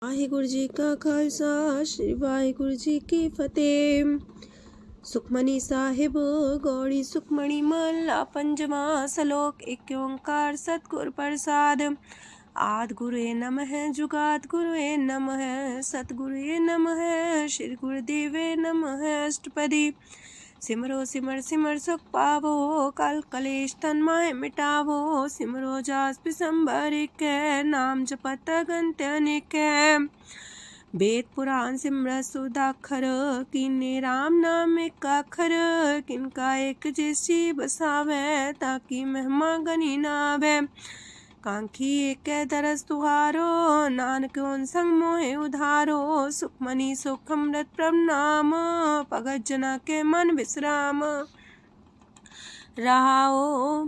वाहिगुरु जी का खालसा श्री वाहिगुरु जी की फतेह। सुखमनी साहिब गौड़ी सुखमणी महला पंजवा सलोक। एक ओंकार सतगुर प्रसाद। आद गुरुए नमः जुगाद गुरुए नमः सतगुरुए नमः श्री गुरुदेवे नमः। अष्टपदी सिमरो सिमर सिमर सुख पावो कल कलेश तन माहे मिटावो। सिमरो जास पिसंबर के नाम जपत गंत अनेक। वेद पुराण सिमरत सुदाखर किन्ने राम नाम एक अखर। किनका एक जैसी बसावे ताकि महिमा गनी नावे। कांखी एक दरस तुहारो नानक उन संग मोहे उधारो। सुखमनी सुख अमृत प्रणाम भगत जना के मन विश्राम। रहाओ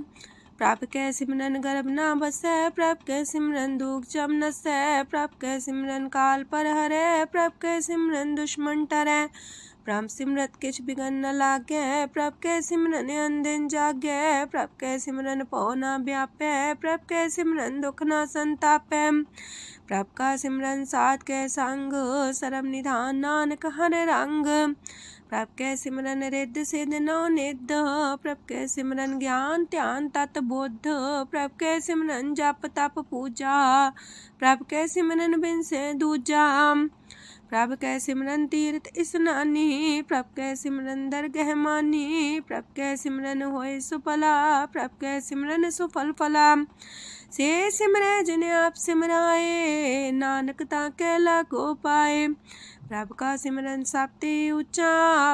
प्रभ कै सिमरन गर्भ ना बसै। प्रभ कै सिमरन दुख जम नसै। प्रभ कै सिमरन काल पर हरै। प्रभ कै सिमरन दुश्मन टरै। प्रभ सिमरत किछ बिगन न लागै। प्रभ कै सिमरन अनदिन जागै। प्रभ कै सिमरन पौ ना व्यापै। प्रभ कै सिमरन दुख ना संतापै। प्रभ का सिमरन साध कै संग सरम निधान नानक हर रंग। प्रभ कै सिमरन रिद्ध सिद्ध नौ निध। प्रभ कै सिमरन ज्ञान ध्यान तत बुद्ध। प्रभ कै सिमरन जप तप पूजा। प्रभ कै सिमरन बिन से दूजा। प्रभ कै सिमरन तीर्थ स्नानी। प्रभ कै सिमरन दरगह मानी। प्रभ कै सिमरन होय सुफला। प्रभ कै सिमरन सुफल फला। से सिमरै जिन आप सिमराए नानक ताके लागो पाए। प्रभ का सिमरन सबते ऊंचा।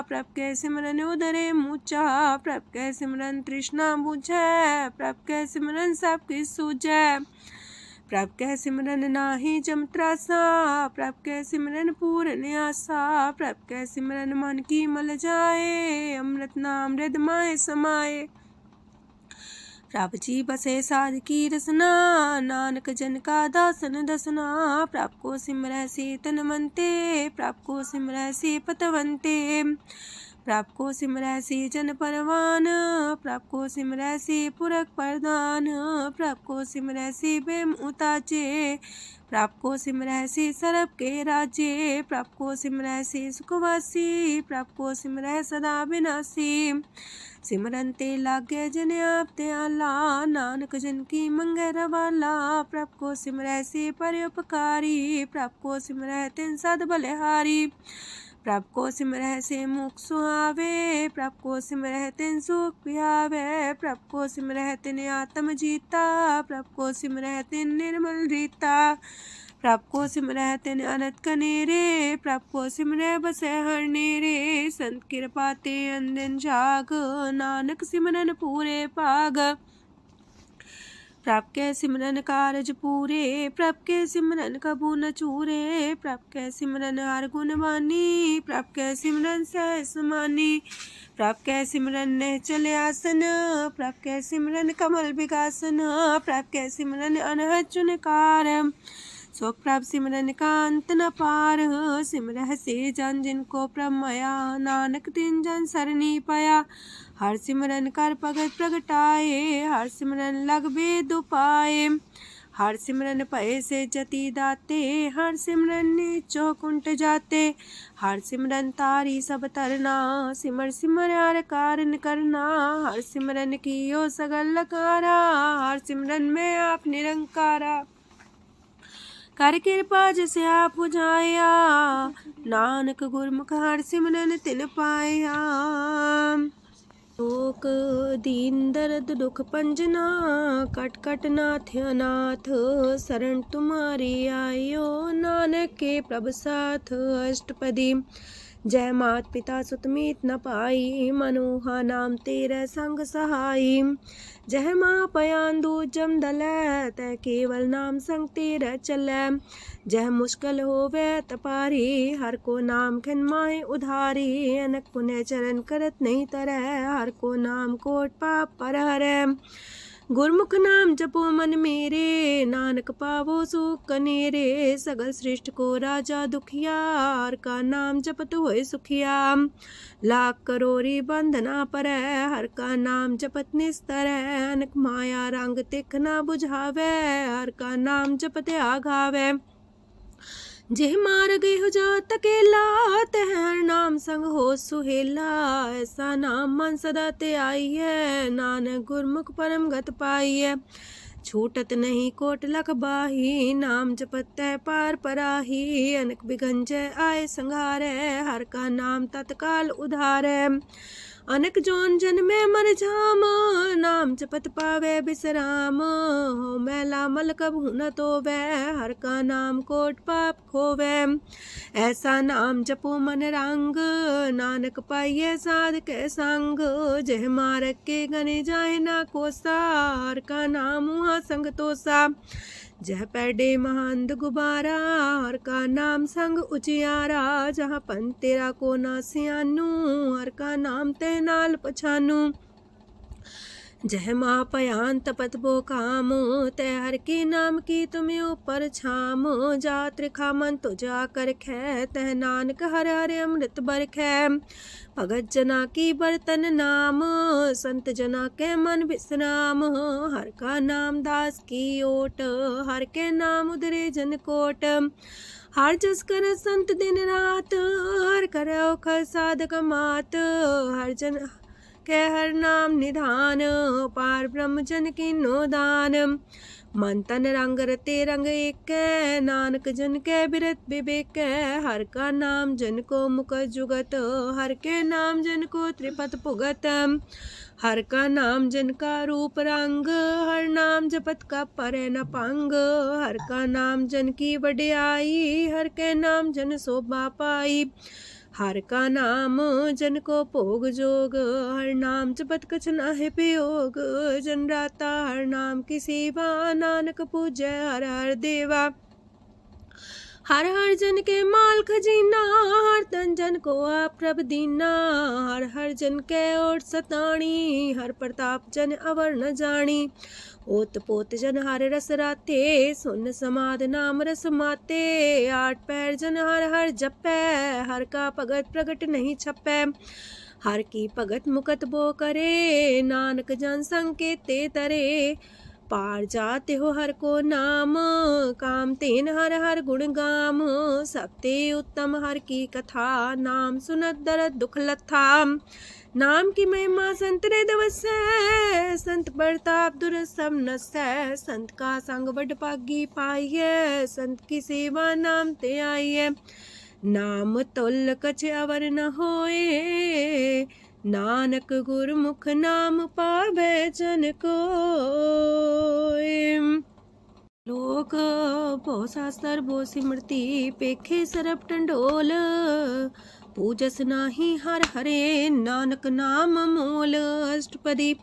प्रभ कै सिमरन उदरे मूचा। प्रभ कै सिमरन तृष्णा बुझै। प्रभ कै सिमरन सब किछ सूझै। प्रभ कै सिमरन नाही जम त्रासा। प्रभ कै सिमरन पूर्ण आसा। प्रभ कै सिमरन मन की मल जाए। अमृत नाम हृद माए समाए। प्रभ जी बसे साध की रसना नानक जन का दासन दसना। प्रभ को सिमरै से तन मनते। प्रभ को सिमरै से पतवंते। प्रभ को सिमरै से जन परवान। प्रभ को सिमरै से पुरख प्रधान। प्रभ को सिमरै से बेम उताचे। प्रभ को सिमरै से सरब के राजे। प्रभ को सिमरै से सुखवासी। प्रभ को सिमरै सदा विनाशी। सिमरन ते लागे जिन आप दयाला नानक जन की मंगै रवाला। प्रभ को सिमरै से परोपकारी। प्रभ को सिमरै तिन सद बलिहारी। प्रभ को सिमरै से मुख सुहावे। प्रभ को सिमरै तिन सुख पिहावे। प्रभ को सिमरै तिन आत्म जीता। प्रभ को सिमरै तिन निर्मल रीता। प्रभ को सिमरै तिन अनंत कनेरे। प्रभ को सिमरै बसै हर नेरे। संत कृपा ते अनदिन जाग नानक सिमरन पूरे पाग। प्रभ कै सिमरन कारज पूरे। प्रभ कै सिमरन कबू न चूरे। प्रभ कै सिमरन हर गुण बानी। प्रभ कै सिमरन सहस समानी। प्रभ कै सिमरन निश्चल आसन। प्रभ कै सिमरन कमल विगासन। प्रभ कै सिमरन अनहद चुनकार। सो प्रभ सिमरन का अंत न पार। सिमरह से जन जिनको प्रभ माया नानक तिन जन सरनी पाया। हर सिमरन कर भगत प्रगटाए। हर सिमरन लग वेद उपाय। हर सिमरन पए से जति दाते। हर सिमरन नीचो कुंट जाते। हर सिमरन तारी सब तरना। सिमर सिमर हर कारण करना। हर सिमरन कियो सगल लकारा। हर सिमरन में आप निरंकारा। कर कृपा जिसे आप बुझाया। नानक गुरमुख हर सिमरन तिन पाया। लोक दीन दर्द दुख पंजना। कट कट नाथ अनाथ। शरण तुम्हारी आयो नानक के प्रभ साथ। अष्टपदी जय मात पिता सुत मीत न पाई। मनोहा नाम तेरे संग सहाई। जय माँ पयान दूज जम दलै। तै केवल नाम संग तेरे चलै। जह मुश्किल होवे तपारी। हर को नाम खिन माहे उधारी। अनक पुण्य चरण करत नहीं तरह। हर को नाम कोट पाप पर हरै। गुरमुख नाम जपो मन मेरे। नानक पावो सुख कनेरे। सगल सृष्टि को राजा दुखिया। हर का नाम जपत होए सुखिया। लाख करोरी बंधना पर। हर का नाम जपत निस्तर। अनक माया रंग तिख ना बुझावे। हर का नाम जपत आघावे। जेह मार गए हो जात अकेला, तह हर नाम संग हो सुहेला। ऐसा नाम मन सदा ते आई है, नानक गुरमुख परम गत पाई है। छूटत नहीं कोट लख बाही, नाम जपत है पार पराही। अनक बिगंजय आए संघारे, हर का नाम तत्काल उधारे। अनक जोन जन में मर जाम, नाम जपत पावे बिसराम। हो मैला मल कबहु न तोवे, हर का नाम कोट पाप खोवे। ऐसा नाम जपो मन रंग, नानक पाइये साध के संग। जह मारक के गने जाए ना कोसा, हर का नाम हुआ संग तोसा। जह पैडे महांद गुबारा, हर का नाम संग उजियारा। जहाँ पन तेरा को ना सियानू, हर का नाम ते नाल पछानू। जह माँ पयान तपत बो काम, तय हर के नाम की तुम्हें ऊपर छाम। जात रिखा मन तो जा कर खे, तह नानक हर हर अमृत बरखै। भगत जना की बर्तन नाम, संत जना के मन विश्राम। हर का नाम दास की ओट, हर के नाम उदरे जन कोट। हर जस कर संत दिन रात, हर करो खर साधक मात। हर जन के हर नाम निधान, पार ब्रह्म जन की नो दान। मन तन रंग रते रंग एक, नानक जन के बिरत विवेक। हर का नाम जन को मुख जुगत, हर के नाम जन को त्रिपत पुगत। हर का नाम जन का रूप रंग, हर नाम जपत का परे न पंग। हर का नाम जन की वड्याई, हर के नाम जन शोभा पाई। हर का नाम जन को भोग जोग, हर नाम जपत कछ नाहि वियोग। जन राता हर नाम की सेवा, नानक पूजै हर हर देवा। हर हर जन के माल खजीना, हर तन जन को आप प्रभ दीना। हर हर जन के ओट सताणी, हर प्रताप जन अवर न जानी। ओत पोत जन हर रस राते, सुन समाध नाम रस माते। आठ पैर जन हर हर जपै, हर का भगत प्रगट नहीं छपै। हर की भगत मुकत बो करे, नानक जन संकेते तरे। पार जाते हो हर को नाम, काम तेन हर हर गुण गाम। सबते उत्तम हर की कथा, नाम सुनत दरद दुख लथा। नाम की महिमा संत रे दवसै, संत प्रताप दुर सब नसै। संत का संग वड पागी पाइये, संत की सेवा नाम ते आइये। नाम तुल कछ अवर न होए, नानक गुरमुख नाम पावे जन कोय। लोक बहु शास्त्र बहु सिमरती, पेखे सरब टंडोल। पूजस नाही हर हरे, नानक नाम मोल। अष्टपदी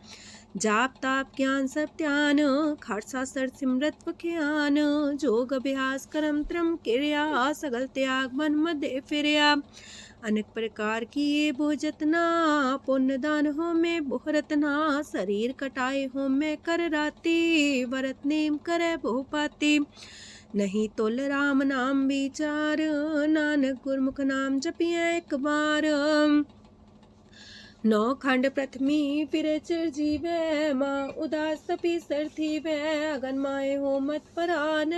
जाप ताप ज्ञान सब ध्यान, खालसा सर सिमरत ज्ञान। जोग अभ्यास करम त्रम क्रिया, सगल त्याग मन मध्य फिरिया। अनेक प्रकार की ये बहु जतना, पुण्य दान हो में बहु रतना। शरीर कटाए हो में कर राती, व्रत नेम करे बहु पाती। नहीं तोल राम नाम विचार, नानक गुरमुख नाम जपिए एक बार। नौ खंड प्रथमी फिर चिर जीवे, माँ उदास तपी सर थीवे। अगन माए हो मत परान,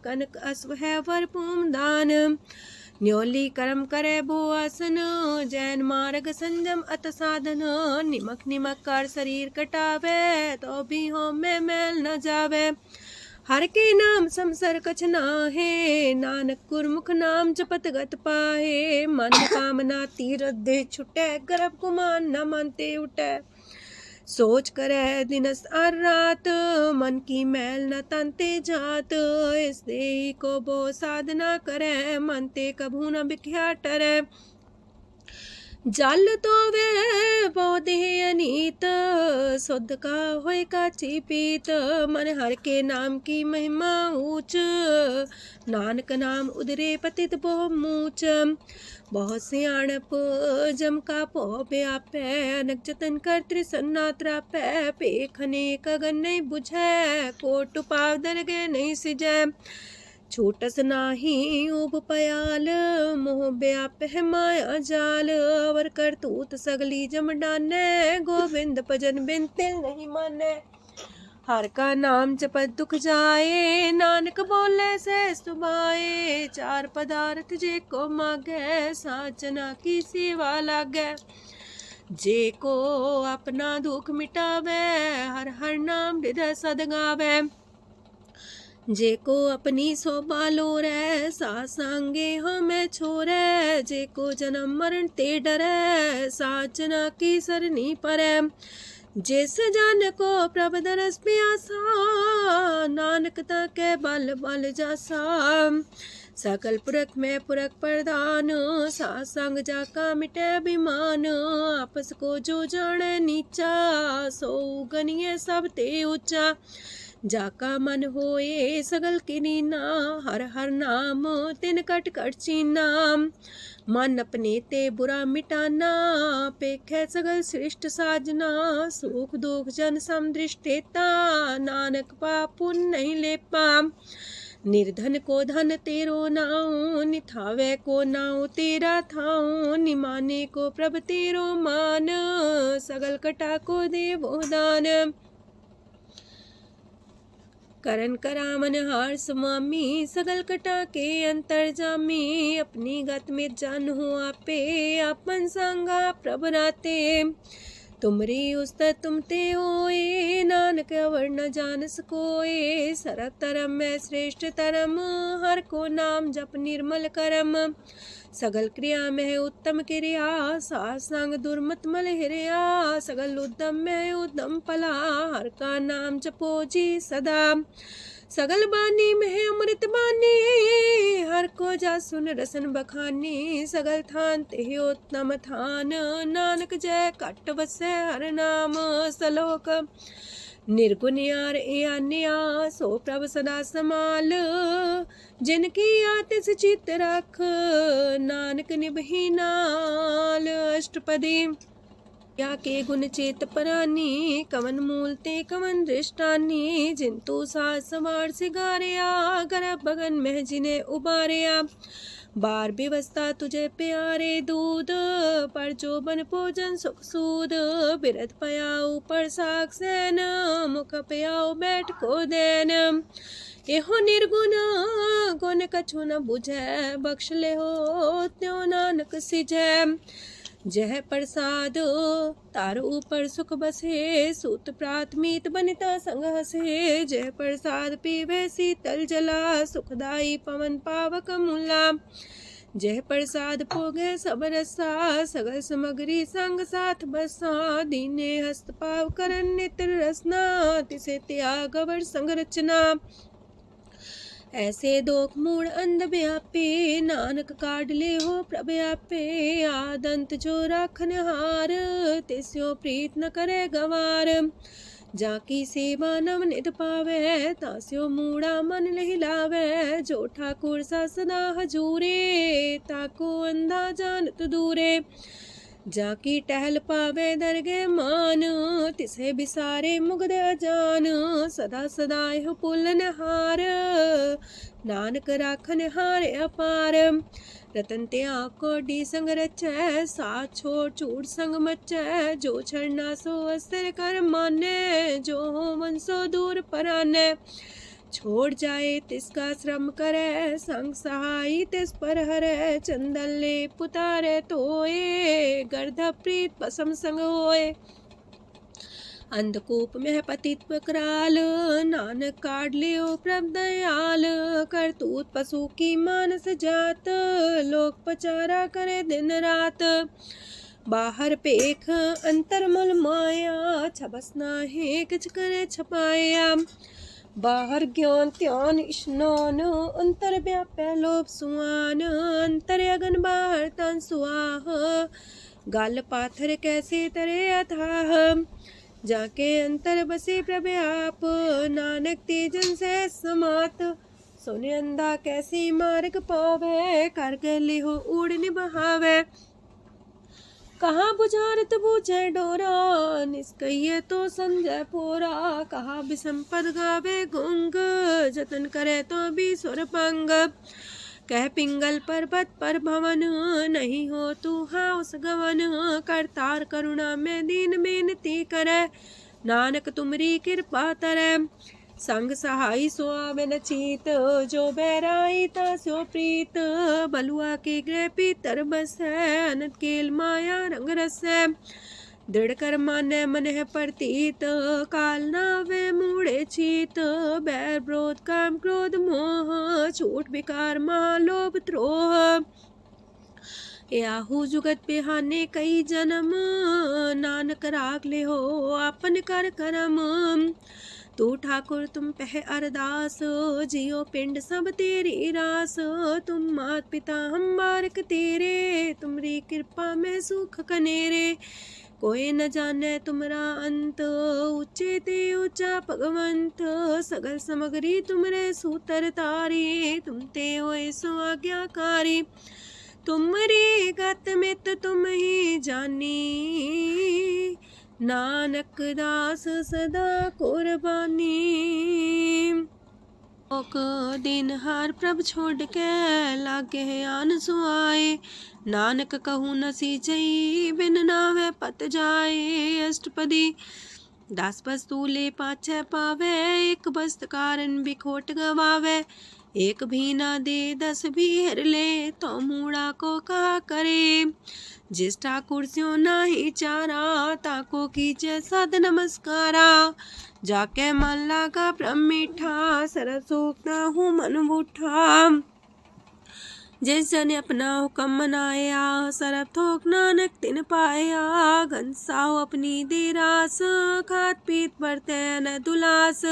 कनक अश्व है वर पूम दान। न्योली कर्म करे भो आसन, जैन मार्ग संजम अत साधन। निमक निमक कर शरीर कटावे, तो भी हो में मैल न जावे। हर के नाम समसर कछ नाहे, नानक गुरमुख नाम जपत गत पाहे। मन कामना तीरथ दे छुटे, गर्भ गुमान न मानते उठे। सोच करे दिनस और रात, मन की मैल न तनते जात। इस देही को बो साधना करे, मनते कभू न बिख्या टरे। जल तो वे पौधे अनीत, शुद्ध का होए काची पीत। मन हर के नाम की महिमा ऊंच, नानक नाम उदरे पतित बहु मूच। बहुत सियाणप जम का पो व्यापै, अनक जतन कर त्रिसन्ना त्रापै। पेखने कगन नहीं बुझै, कोट पाव दरगे नहीं सिजै। छूटस नाही उब पयाल, मोह व्याप है माया जाल। अवर करतूत सगली जम डाने, गोविंद भजन बिन तिल नहीं माने। हर का नाम जपत दुख जाए, नानक बोले से सुभाए। चार पदार्थ जे को मागे, साजना की सेवा लागे। जे को अपना दुख मिटावे, हर हर नाम हृदय सद गावे। जे को अपनी शोभा लोरे, सासंगे हमें छोरे। जे को जन्म मरण ते डरे, साजना की सरनी परे। जिस जन को प्रभ दरस प्यासा, नानक ताके बल बल जासा। सकल पुरख में पुरख प्रधान, सासंग जाका मिटे अभिमान। आपस को जो जाने नीचा, सो गनिये सब ते ऊंचा। जाका मन होए सगल किनीना, हर हर नाम तिन कट कट चीना। मन अपने ते बुरा मिटाना, पेखे सगल श्रेष्ठ साजना। सुख दुख जन समदृष्टेता, नानक पाप पुण्य नहीं लेपा। निर्धन को धन तेरो नाऊ, निथावे को नाऊ तेरा थाऊ। निमाने को प्रभ तेरो मान, सगल कटा को देवो दान। करन करामन हार स्वामी, सगल कटा के अंतर जामी। अपनी गत में जान हो आपे, आपन संगा प्रभ राते। तुमरी उस्तर तुम ते होए, नानक अवर न जान सकोए। सरब तरम में श्रेष्ठ तरम, हर को नाम जप निर्मल करम। सगल क्रिया में उत्तम क्रिया, सासंग दुर्मत मल हिरिया। सगल उद्यम में उद्यम फला, हर का नाम जपो जी सदा। सगल बानी में अमृत बानी, हर को जा सुन रसन बखानी। सगल थान ते उत्तम थान, नानक जय कट बसे हर नाम सलोक। निर्गुण यार आन्या, सो प्रभ सदा समाल। जिनकी आतिस चित रख, नानक निभही नाल। अष्टपदी या के गुण चेत परानी, कवन मूल ते कवन दृष्टानी। जिंतु सास सवार सिगारिया, गर्भ बगन में जिने उबारिया। बार व्यवस्था तुझे प्यारे दूध, पर जो बन भोजन सुख सूद। बिरद पयाऊ पर साग सैन, मुख पयाऊ बैठ को देन। एहो निर्गुण गुण कछु न बुझै, बख्श ले हो त्यों नानक सिझै। जह प्रसाद तार ऊपर सुख बसे, सूत प्रात मीत बनिता संग हसे। जह प्रसाद पीवे शीतल जला, सुखदाई पवन पावक मूला। जह प्रसाद भोगे सब रसा, सगल समग्री संग साथ बसा। दीने हस्त पाव करन नित्र रसना, तिसे त्याग अवर संग रचना। ऐसे दोख मूड अंध व्यापे, नानक काढ़ ले हो प्रभ आपे। आदंत जो राखन हार, तिस्यो प्रीत न करे गवार। जाकी सेवा नव निध पावे, तास्यो मूड़ा मन लहिलावे। जो ठाकुर सा सदा हजूरे, ताको अंधा जानत दूरे। जाकी टहल पावे दरगे मान, तिसे बिसारे मुगद अजान। सदा सदा एहो पुलन हार, नानक राखन हार अपार। रतन त्याग कोडी संग रचै, साथ छोड़ चूड़ संग मचै। जो छड़ना सो अस्थिर कर माने, जो हो मन सो दूर पराने। छोड़ जाए तिसका श्रम करे, संग सहाई तिस पर हरे। चंदन ले पुतारे तोए, गर्ध प्रीत पसम संग होए। अंधकूप में पतित कराल, नानक काढ़ लियो प्रभ दयाल। करतूत पशु की मानस जात, लोक पचारा करे दिन रात। बाहर पेख अंतर मल माया, छबस नाहे किछ करे छपाया। बाहर ज्ञान त्यान स्नान, अंतर व्यापै लोभ सुआन। अंतर अगन बाहर तन सुआह, गल पाथर कैसे तरे अथाह। जाके अंतर बसे प्रभ आप, नानक तेजन से समात। सोने अंधा कैसे मार्ग पावे, कर गले हो उड़ निबहावे। कहा बुझारत बूझे डोरा, निष्कइये तो संजय पोरा। कहा विसंपद गावे गुंग, जतन करे तो भी सुर पंग। कह पिंगल पर्वत पर भवन, नहीं हो तू हाउस गवन। करतार करुणा में दीन बेनती करे, नानक तुमरी कृपा तरੈ। संग सहाई सो आवे न चीत, जो बैराई तास्यो प्रीत। बलुआ के गृह पीतर बसै, अनंत केल माया रंग रसै। दृढ़ कर मानै मन है प्रतीत, काल नावे मूढ़े चीत। बैर विरोध काम क्रोध मोह, छूट विकार माह लोभ द्रोह। याहू जुगत बिहाने कई जन्म, नानक राख ले हो आपन कर करम। तू ठाकुर तुम पह अरदास, जियो पिंड सब तेरी रास। तुम मात पिता हम बारक तेरे, तुमरी कृपा में सुख कनेरे। कोई न जाने तुमरा अंत, ऊंचे ते ऊंचा भगवंत। सगल समगरी तुमरे सूतर तारी, तुम ते होए सो आज्ञाकारी। तुमरी गत मित तुम ही जानी, नानक दास सदा कुर्बानी। ओक दिन हार प्रभ छोड़ के, लागे आन सुआए। नानक कहूँ न सींचई, बिन नावे पत जाए। अष्टपदी दास वस्तु ले पाछे पावे, एक बस्त कारण बिखोट गवावे। एक भी ना दे दस भी हर ले, तो मूड़ा को कहा करे। जिस ठाकुर स्यो नाही चारा, ताको कीजे सद नमस्कारा। जाके मन लागा ब्रह्म मीठा, सरल सुख ना हूँ मन बूठा। जिस जन अपना हुक्म मनाया, सरब थोक नानक तिन पाया। घनसाओ अपनी दे रास, खात पीत बरते न दुलास।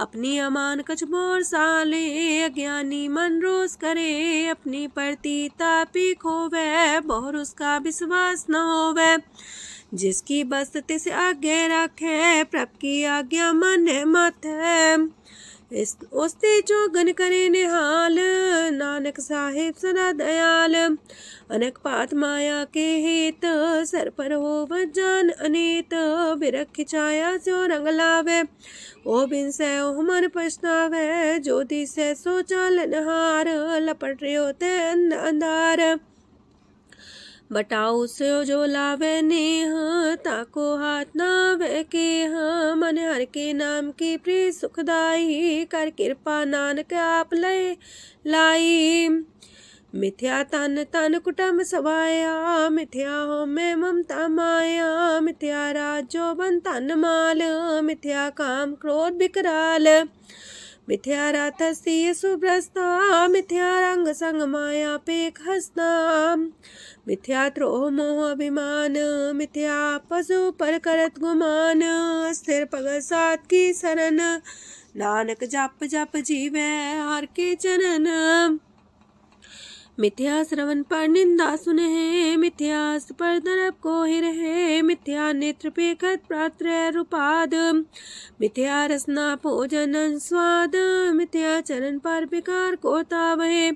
अपनी अमान कछ मोर साले, अज्ञानी मन रोस करे। अपनी प्रति तापी खोवे, बहुर उसका विश्वास न होवे। जिसकी बस तिस आगे रखे, प्रभ की आज्ञा माने माथे। ओस्ते चौगन करे निहाल, नानक साहिब सदा दयाल। अनक पात माया के हेत, सर पर हो जान अनेत। बिरख छाया स्यो रंग लावे, ओ बिन से ओह मन पछतावे। जो दिसे सो चालन हार, लपट रहो ते अंधार। बटाऊ से जो लावे नेह, ताको हाथ नावे केह। मन हर के नाम की प्रीत सुखदाई, कर कृपा नानक आप लय लाई। मिथ्या तन तन कुटुम्ब सवाया, मिथ्या हो में ममता माया। मिथ्या राजो बन तन माल, मिथ्या काम क्रोध विकराल। मिथ्या रातसी सुभ्रस्ता, मिथ्या रंग संग माया पेख हस्ता। मिथ्या द्रोह मोह अभिमान, मिथ्या पशु पर करत गुमान। स्थिर पग सात की शरण, नानक जप जप जीवे हर के चरण। मिथ्या श्रवण पर निंदा सुने, मिथ्या पर दरब को ही रहे। मिथ्या नेत्र पेखत प्रात्र रूपाद, मिथ्या रसना भोजन स्वाद। मिथ्या चरण पर विकार को तावहे,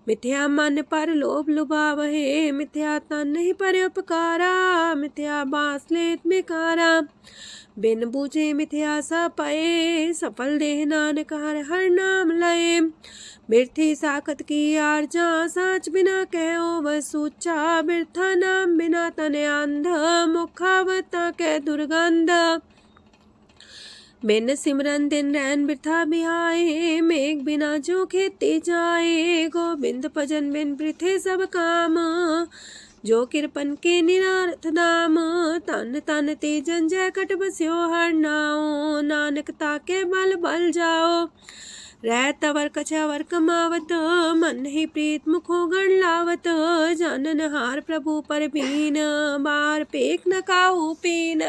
मिथ्या मन पर लोभ लुभावहे। मिथ्या तन ही पर उपकारा, मिथ्या बास लेत बेकारा। बिन बूझे मिथ्या सा पाए, सफल देह नानक हर हर नाम लय। बिरथी साखत की आरजा, साच बिना कहो वह सूचा। बिरथा नाम बिना तने अंध, मुखावता के दुर्गंध। बिन सिमरन दिन रैन बिरथा बिहाए, मेघ बिना जो खेती जाए। गोविंद भजन बिन बिरथे सब काम, जो किरपन के निरारथ दाम। तन तन ते जंजय कट बस्यो हर नाओ, नानक ताके बल बल जाओ। रह तवर कछवर कमावत, मन ही प्रीत मुखो गण लावत। जानन हार प्रभु पर बीन, बार पेख न काहू पीन।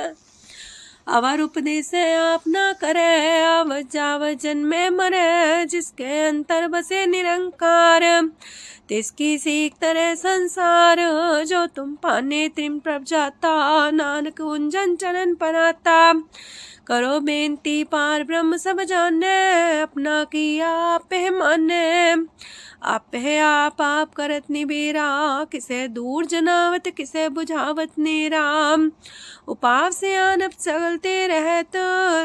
अवर उपदेश आप न करे, आवत जावत जन्मे मरे। जिसके अंतर बसे निरंकार, तिसकी सीख तरह संसार। जो तुम पाने त्रिम प्रभ जाता, नानक उंजन चरण पर आता। करो बेनती पार ब्रह्म सब जाने, अपना किया आप माने। आप करत निबेरा, किसे दूर जनावत किसे बुझावत नेरा। उपाव से आनप चलते रहत,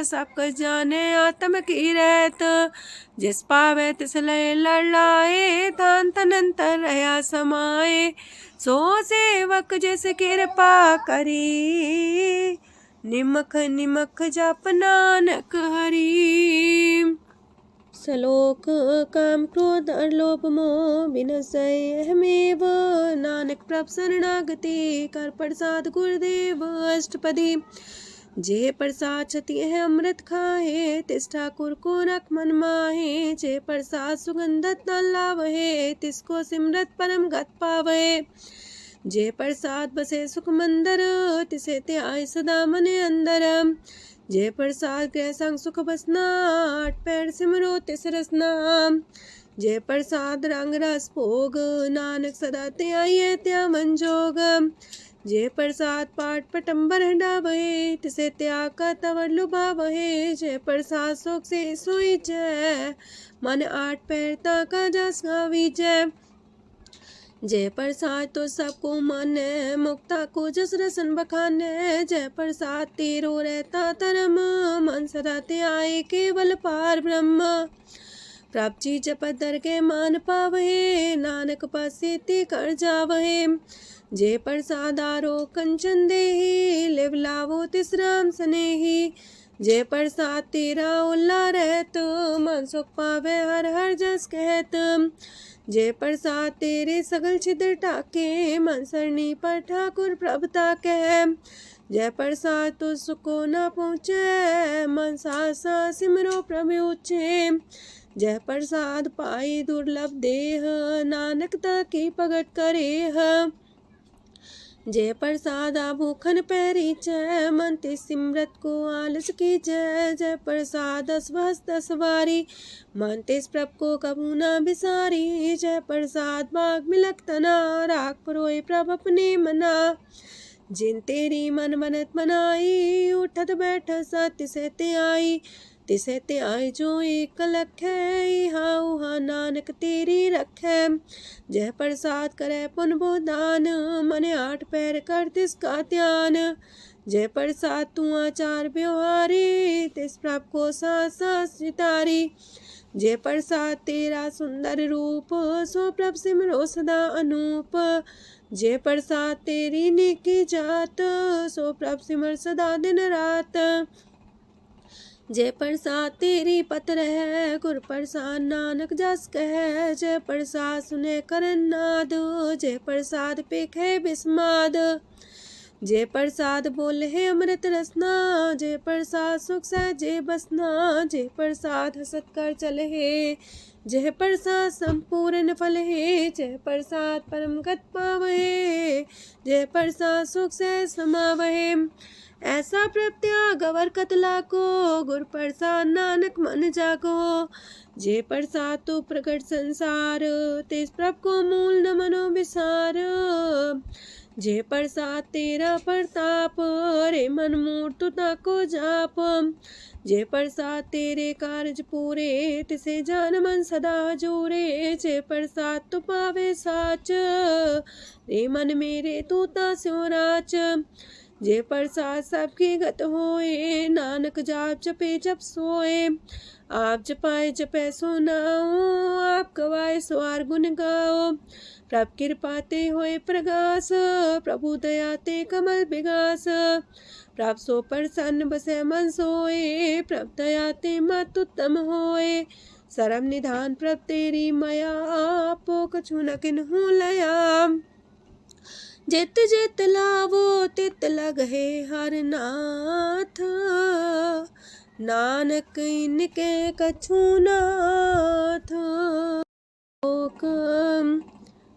सब कुछ जाने आत्म की रहत। जिस पावे तिस लय लड़ाए, थान तनंतर रहा समाए। सो सेवक जिस कृपा करी, निमख निमख जप नानक हरि। सलोक काम क्रोध लोभ मोह विनशय अहमेव, नानक प्रभ शरणागति कर प्रसाद गुरुदेव अष्टपदी। जे प्रसाद छति है अमृत खाहे, तिस ठाकुर को रख मन माहे। जे प्रसाद सुगंधत न लावहे, तिसको सिमरत परम गत पावहे। जे प्रसाद बसे सुख मंदर, तिसे त्याय सदा मने अंदर। जे प्रसाद गृह संग सुख बसना, आठ पैर सिमरो तिस रसना। जे प्रसाद रंग रस भोग, नानक सदा त्याये त्या मन जोग। जे प्रसाद पाठ पटम्बर डावहे, तिसे त्याग का तवर लुभावहे। जे प्रसाद सुख से सोई जय, मन आठ पैर ताका जस गावीजय। जय प्रसाद तो सबको माने, मुक्ता को जस रसन बखाने। जय प्रसाद तेरो रहता धर्म, मन सदा त्याये केवल पार ब्रह्म। प्रभ जी जपत दर के मान पावहे, नानक पासे ते कर जावहे। जे प्रसाद आरो कंचन देही, लिव लावो तिस राम सनेही। जे प्रसाद तेरा उल्ला रहत, मन सुख पावे हर हर जस कहत। जे प्रसाद तेरे सगल छिद्र टाके, मन सरनी पर ठाकुर प्रभ ताके। जय प्रसाद तो सुको न पहुँचे, मन सा सिमरो प्रभु ऊँचे। जय प्रसाद पाई दुर्लभ देह, नानक ताकी प्रगट करेह। जय प्रसाद भूखन पैरी जय, मन ते सिमरत को आलस की जय। जय प्रसाद अस्वस्थ सवारी, मन तेस प्रभ को कबू न बिसारी। जय प्रसाद बाग मिलक तना, राख परोए प्रभ अपने मना। जिन तेरी मन मनत मनाई, उठत बैठत सत्य से ते आई। तिसे ते आए जो एक लख है, इहा उहा नानक तेरी रखै। जय प्रसाद करे पुन बोदान, मने आठ पैर कर तिसका ध्यान। जय प्रसाद तू आचार व्यवहारी, तिस प्रभ को सास सितारी। जय प्रसाद तेरा सुंदर रूप, सो प्रभ सिमरो सदा अनूप। जय प्रसाद तेरी नेकी जात, सो प्रभ सिमर सदा दिन रात। जय प्रसाद तेरी पत्र है, गुर प्रसाद नानक जस कह। जय प्रसाद सुने करन नाद, जय प्रसाद पेखे बिस्माद। जय प्रसाद बोले है अमृत रसना, जय प्रसाद सुख सहजे बसना। जय प्रसाद हसत कर चले है, जय प्रसाद संपूर्ण फल है। जय प्रसाद परम गत पावहे, जय प्रसाद सुख से समावहे। ऐसा प्रत्याग अवर कतला को, गुर प्रसाद नानक मन जागो। जय प्रसाद तो प्रकट संसार, तेज प्रभ को मूल न मनो विसार। जय प्रसाद तेरा प्रताप, रे मन मूर्त ताको जाप। जय प्रसाद तेरे कारज पूरे, तिसे जान मन सदा जोरे। जय प्रसाद तू पावे साच, रे मन मेरे तू ता स्यो राच। जय प्रसाद सबकी गत होए, नानक जाप जपे जप सोए। आप जपाए जपे सो नाओ, आप गवाए सो आर गुण गाओ। प्रभ कृपा ते होए प्रगास, प्रभु दया ते कमल विगास। प्रभ सो प्रसन्न बसे मन सोए, प्रभ दया ते मत उत्तम होए। सरम निधान प्रभ तेरी मया, आपो कछु न किन्हु लया। जित जित लावो तित लगहे हर नाथ, नानक इनके कछु नाथ।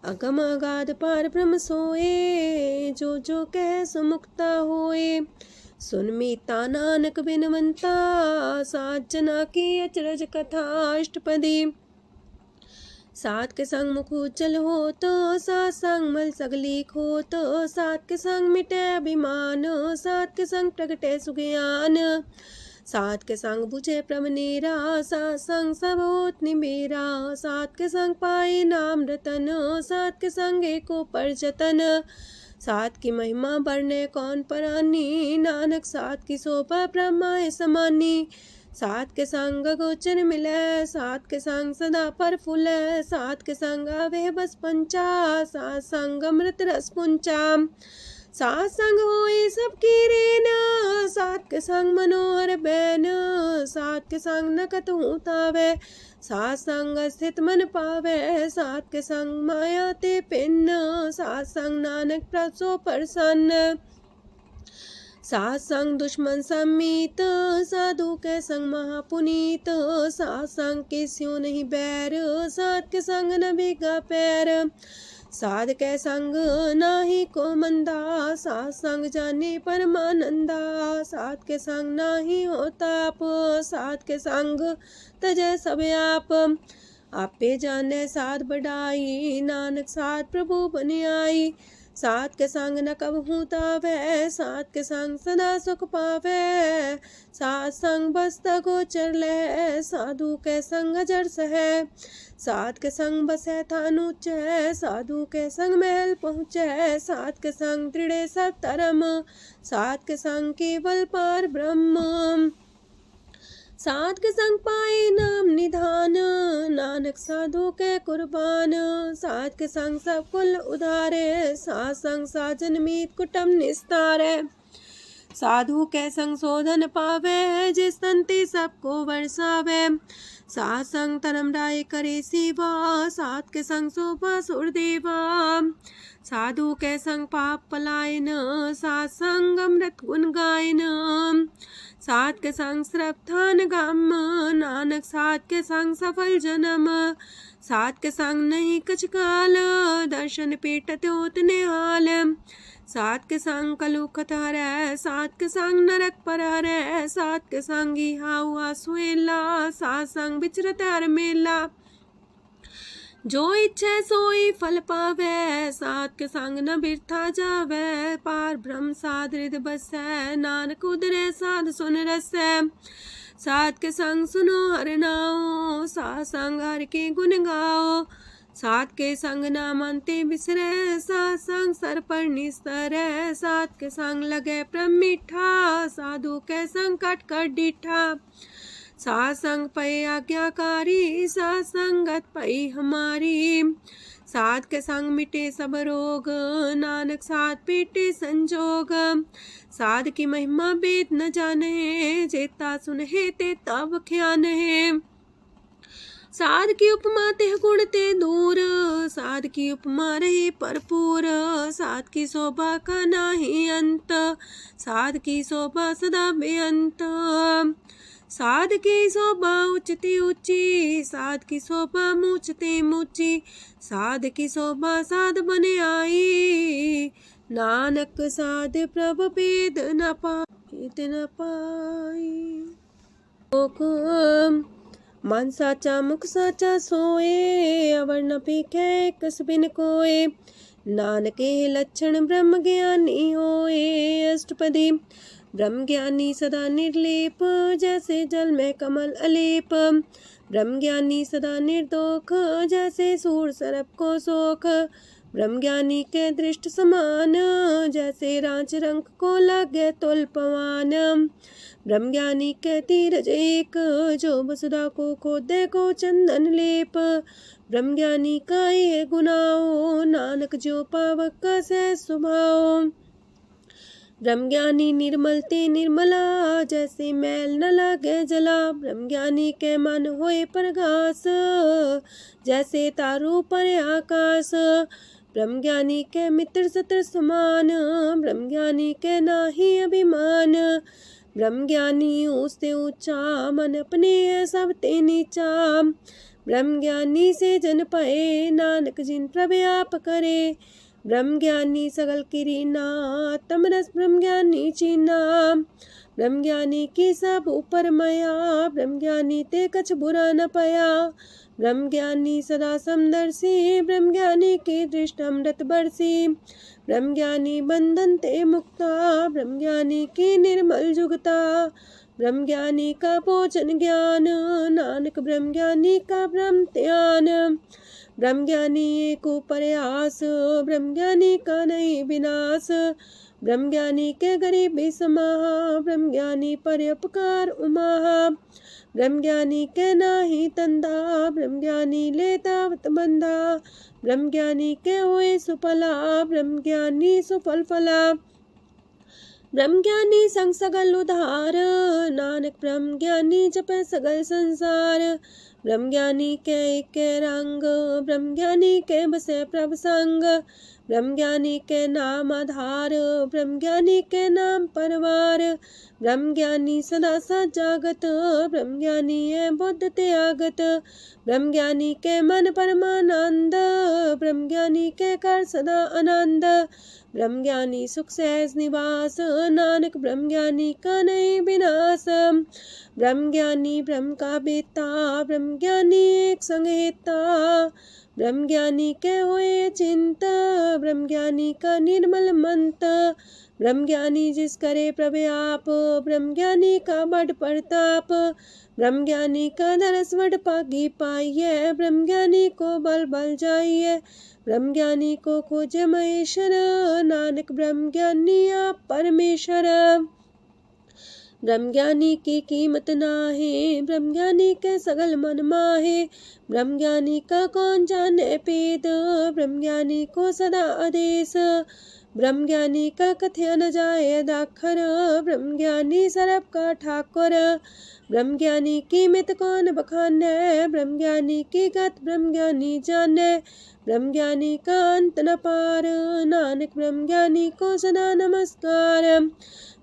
अगम अगाध पार ब्रह्म सोए, जो जो कह सो मुक्ता होए। सुन मीता नानक बिनवंता, सात जना की अचरज कथा अष्टपदी। सात के संग मुख उज्जल हो तो, सात संग मल सगली खो तो। सात के संग मिटे अभिमान, सात के संग प्रगटे सुज्ञान। सात के संग बुझे प्रभ नेरा, सात संग सब होत निमेरा। सात के संग पाए नाम रतन, सात के संग एको पर जतन। सात की महिमा बरने कौन परानी, नानक सात की शोभा ब्रह्मा समानी। सात के संग गोचर मिले, सात के संग सदा पर फूले। सात के संग आवे बस पंचा, सात संग अमृत रस पुंचा। सात संग होए सबकी रेन, सात के संग मनोहर बैन, सात के संग न कतहु तावै, सात संग स्थित मन पावै, सात के संग माया ते पिन्न, सात संग नानक प्रसो प्रसन्न। सात संग दुश्मन समीत, साधु के संग महापुनीत, सात संग के स्यों नहीं बैर, सात के संग न भीगा पैर, साध के संग नाही को मंदा, सात संग जाने परमानंदा, सात के संग नाही हो ताप, सात के संग तजय सब आप, आपे जाने साध बढ़ाई, नानक साथ प्रभु बन आई, सात के संग न कबहू तावै, सात के संग सदा सुख पावै, सात संग बसता गोचर लहै, साधु के संग अजर सहै, सात के संग बसै थान ऊंचै, साधु के संग महल पहुँचै, सात के संग दृढ़ सब धर्म, सात के संग केवल पार ब्रह्म, सात के संग पाए नाम निधान, नानक साधु के कुर्बान, सात के संग सब कुल उधारे, सात संग साजन मीत कुटुम निस्तारे, साधु के संग शोधन पावे, जिस संति सबको वर्षावे, सात संग धर्म राय करे सेवा, सात के संग शोभा सुरदेवा, साधु के संग पाप पलायन, सात संग अमृत गुण गायन, सात के संग श्रद्धान गम, नानक सात के संग सफल जन्म, सात के संग नहीं कछ काल, दर्शन पेटत होत निहाल, सात के संग कलुखत हरै, सात के संग नरक पर हरै, सात के संग इहा हुआ सुहेला, सात संग विचरत हर मेला, जो इच्छा सोई फल पावै, सात के संग न बिरथा जावै, पार ब्रह्म साध हृदय बसै, नानक उदरै साध सुन रसै, सात के संग सुनो हर नाओ, सात संग हर के गुण गाओ, सात के संग नाम अंते बिसरै, सात संग सर पर निस्तरै, सात के संग लगे प्रम मीठा, साधु के संग कट कर डिठा, सात संग पै आज्ञाकारी, सात संगत पै हमारी, सात के संग मिटे सब रोग, नानक सात पेटे संजोग, साध की महिमा वेद न जाने, जेता सुनहे ते तब ख्यान है, साध की उपमा तेह गुण ते दूर, साध की उपमा रहे भरपूर, साध की शोभा का नाही अंत, साध की शोभा सदा बेअंत, साध की शोभा उच्चती ऊंची, साध की शोभा मूचते मूची, साध की शोभा साध बने आई, नानक साध प्रभ भेद न पाई। मन साचा मुख साचा सोए, अवर न पीखे कस बिन कोए, नानके लक्षण ब्रह्म ज्ञानी होए, अष्टपदी ब्रह्म ज्ञानी सदा निर्लेप, जैसे जल में कमल अलेप, ब्रह्म ज्ञानी सदा निर्दोख, जैसे सूर सरप को सोख, ब्रह्म ज्ञानी के दृष्ट समान, जैसे रांच रंग को लगे तुल पवान, ब्रह्म ज्ञानी के तीरज एक, जो वसुधा को खोदे को चंदन लेप, ब्रह्म ज्ञानी का ये गुनाओ, नानक जो पावक का सह स्वभाव, ब्रह्म ज्ञानी निर्मल ते निर्मला, जैसे मैल न लागे जला, ब्रह्म ज्ञानी के मन होए प्रगास, जैसे तारों पर आकाश, ब्रह्म ज्ञानी के मित्र सत्र समान, ब्रह्म ज्ञानी के नाही अभिमान, ब्रह्म ज्ञानी ऊंचते ऊंचा, मन अपने सब ते नीचा, ब्रह्म ज्ञानी से जन पाए, नानक जिन प्रव्याप करे, ब्रह्म ज्ञानी सगल किरीना, तमरस ब्रह्म ज्ञानी चीना, ब्रह्म ज्ञानी की सब ऊपर माया, ब्रह्म ज्ञानी ते कछ बुरा न पाया, ब्रह्म ज्ञानी सदा समदर्शी, ब्रह्म ज्ञानी की दृष्ट अमृत बरसी, ब्रह्म ज्ञानी बंधन ते मुक्ता, ब्रह्म ज्ञानी की निर्मल जुगता, ब्रह्म ज्ञानी का भोजन ज्ञान, नानक ब्रह्म ज्ञानी का ब्रह्म ध्यान, ब्रह्म ज्ञानी एक ऊपर आस, ब्रह्म ज्ञानी का नहीं विनाश, ब्रह्मज्ञानी के गरीबी समाहा, ब्रह्मज्ञानी परोपकार उमाहा। ब्रह्मज्ञानी के नाही तंदा, ब्रह्मज्ञानी लेतावत बंधा। ब्रह्मज्ञानी के हुए सुफला, ब्रह्मज्ञानी सुफल फला। ब्रह्मज्ञानी संग सगल उधार, नानक ब्रह्मज्ञानी जपे सगल संसार। ब्रह्मज्ञानी के एक रंग, ब्रह्मज्ञानी के बसे प्रभ संग। ब्रह्मज्ञानी के नाम आधार, ब्रह्मज्ञानी के नाम परवार। ब्रह्मज्ञानी सदा सजागत, ब्रह्मज्ञानी है बुद्ध त्यागत। ब्रह्मज्ञानी के मन परमानंद, ब्रह्मज्ञानी के कर सदा आनंद। ब्रह्मज्ञानी सुख सहज निवास, नानक ब्रह्मज्ञानी का नहीं विनाश। ब्रह्मज्ञानी ब्रह्म का बेता, ब्रह्मज्ञानी एक संग हेता। ब्रह्मज्ञानी के हुए चिंत, ब्रह्मज्ञानी का निर्मल मंत। ब्रह्मज्ञानी जिस करे प्रव्याप, ब्रह्मज्ञानी का बड़ प्रताप। ब्रह्मज्ञानी का दरस वड पागी पाइये, ब्रह्मज्ञानी को बल बल जाइए। ब्रह्मज्ञानी को खोजे महेश्वर, नानक ब्रह्मज्ञानी आप परमेश्वर। ब्रह्मज्ञानी की कीमत नाहे, ब्रह्मज्ञानी के सगल मन माहे। ब्रह्मज्ञानी का कौन जाने पेद, ब्रह्मज्ञानी को सदा आदेश। ब्रह्मज्ञानी का कथ्य न जाए दाखर, ब्रह्मज्ञानी सरब का ठाकुर। ब्रह्मज्ञानी की मित कौन बखाने, ब्रह्मज्ञानी की गत ब्रह्मज्ञानी जाने। ब्रह्मज्ञानी का अंत न पार, नानक ब्रह्मज्ञानी को सदा नमस्कार।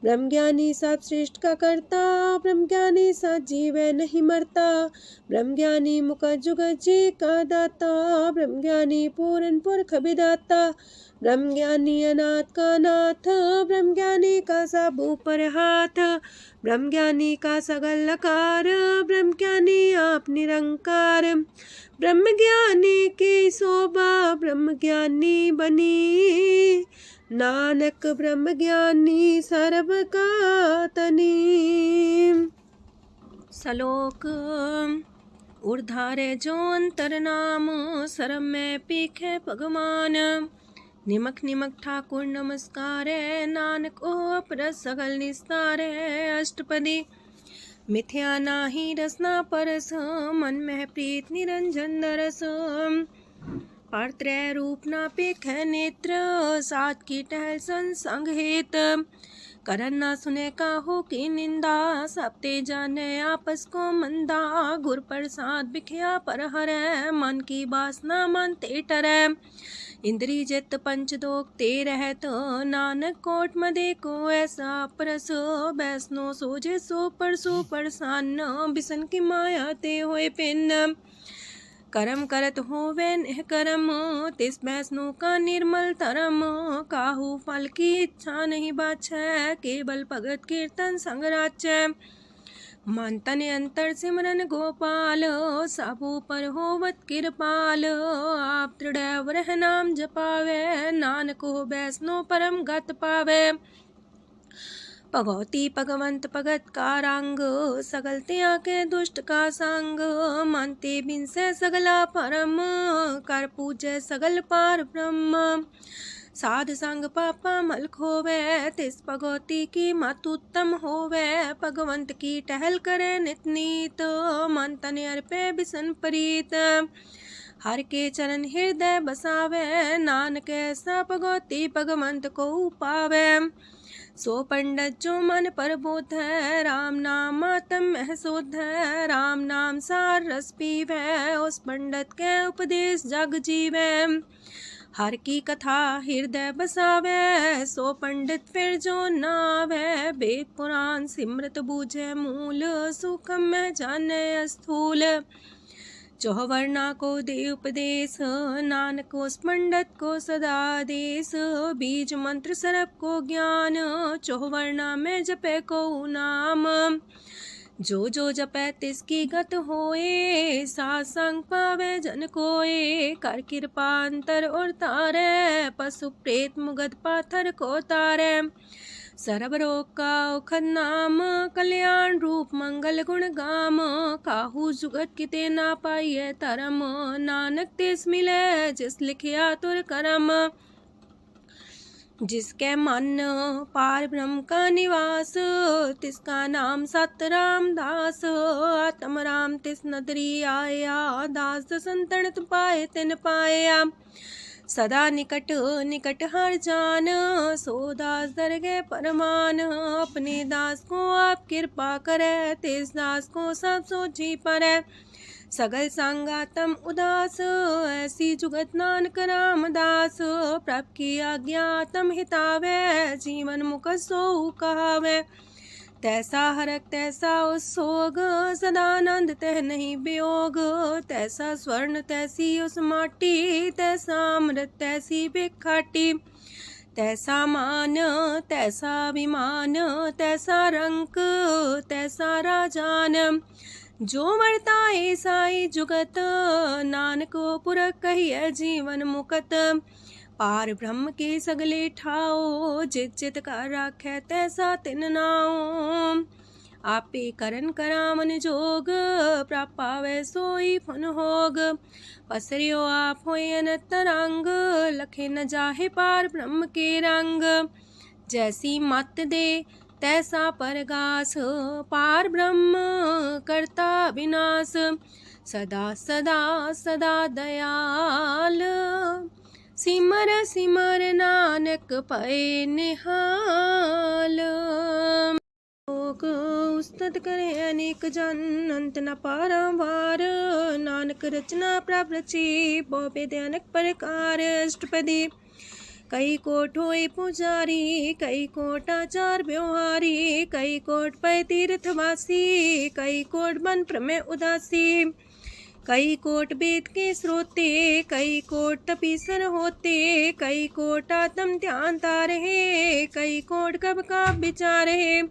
ब्रह्मज्ञानी सब सृष्ट का करता, ब्रह्मज्ञानी सा जीवे नहीं मरता। ब्रह्मज्ञानी मुख जुग जी का दाता, ब्रह्मज्ञानी पूरन पुरख विदाता। ब्रह्मज्ञानी अनाथ का नाथ, ब्रह्मज्ञानी का सब ऊपर हाथ। ब्रह्मज्ञानी का सगल लकार, ब्रह्मज्ञानी आप निरंकार। ब्रह्मज्ञानी की शोभा ब्रह्मज्ञानी बनी, नानक ब्रह्मज्ञानी सर्व का तनी। श्लोक ऊर्धारे जो अंतर नाम, सरम में पीखे भगवान। निमक निमक ठाकुर नमस्कार, नानक ओ अपर सगल निस्तार। अष्टपदी मिथ्या नाही रसना परस, मन में प्रीत निरंजन दरस। परत्रय रूप ना पेख नेत्र, सात की टहल संसंग हेत। करन ना सुने काहू की निंदा, सब ते जाने आपस को मंदा। गुर प्रसाद बिख्या पर हरै, मन की वासना मानते टरै। इंद्री जित पंच दोख ते रहत, नानक कोट मदे को ऐसा परस। बैसनो सोजे सो परसो परसान, बिसन की माया ते होए पिन। करम करत होवे निह करम, तिस बैसनो का निर्मल तरम। काहू फल की इच्छा नहीं बाछै, केवल भगत कीर्तन संग राचै। मन तन अंतर सिमरन गोपाल, सबू पर होवत कृपाल। आप दृढ़ रह नाम जपावे, नानक हो बैसनो परम गत पावे। भगवती भगवंत भगत का रंग, सगल त्याग के दुष्ट का संग। मानते बिन से सगला परम, कर पूजे सगल पार ब्रह्म। साध संग पापा मल खोवे, तिस भगवती की मत उत्तम होवे। भगवंत की टहल करे नित नीत, मन तन अर्पे बिसन प्रीत। हर के चरण हृदय बसावे, नानक ऐसा भगवती भगवंत को पावे। सो पंडित जो मन पर बोध है, राम नाम आत्म में शोध है। राम नाम सार रस पीवे, उस पंडित के उपदेश जग जीवे। हर की कथा हृदय बसावे, सो पंडित फिर जो नावे। वेद पुराण सिमरत बूझे मूल, सुखम में जाने स्थूल। चौवर्णा को दे उपदेश, नानक उस पंडित को सदा देश। बीज मंत्र सरप को ज्ञान, चौवर्णा में जपे को नाम। जो जो जपे तिसकी गत होए, सासंग पावे जन कोए। कर कृपा अंतर और तारे, पशु प्रेत मुगध पाथर को तारे। सर्व रोग का औखद नाम, कल्याण रूप मंगल गुण गाम। काहू जुगत किते ना पाइये तरम, नानक तिस मिले जिस लिखिया तुर करम। जिसके मन पार ब्रह्म का निवास, तिसका नाम सत रामदास। आत्म राम तिस नदरी आया, दास दसंतन पाए तिन पाया। सदा निकट निकट हर जान, सो दास दरगे परमान। अपने दास को आप कृपा करे, तिस दास को सब सोची परे। सगल संगातम उदास, ऐसी जुगत नानक रामदास। प्रभ की आज्ञा तम हितावे, जीवन मुख सो कहावे। तैसा हरक तैसा उत्सोग, सदानंद तह नहीं वियोग। तैसा स्वर्ण तैसी उस माटी, तैसा अमृत तैसी भिखाटी। तैसा मान तैसा अभिमान, तैसा रंक तैसा राजान। जो वर्ताए साई जुगत, नानक पुरख कहिए जीवन मुकत। पार ब्रह्म के सगले ठाओ, जित जित का राखै तैसा तिन नाओ। आपे करन करामन जोग, प्राप पावे सोई फन होग। पसरियो आप होय अनंत रंग, लखे न जाहे पार ब्रह्म के रंग। जैसी मत दे तैसा परगास, पार ब्रह्म करता विनाश। सदा सदा सदा दयाल, सिमर सिमर नानक पए निहाल। लोक उस्तत करे अनेक जन, अंत न पारंवार। नानक रचना प्रभ रची, बहु अनेक प्रकार। अष्टपदी कई कोट होए पुजारी, कई कोट आचार व्यवहारी। कई कोट पै तीर्थवासी, कई कोट बन प्रमेय उदासी। कई कोट वेद के श्रोते, कई कोट तपीसर होते। कई कोट आत्म ध्यान तारहे, कई कोट कब का विचार है।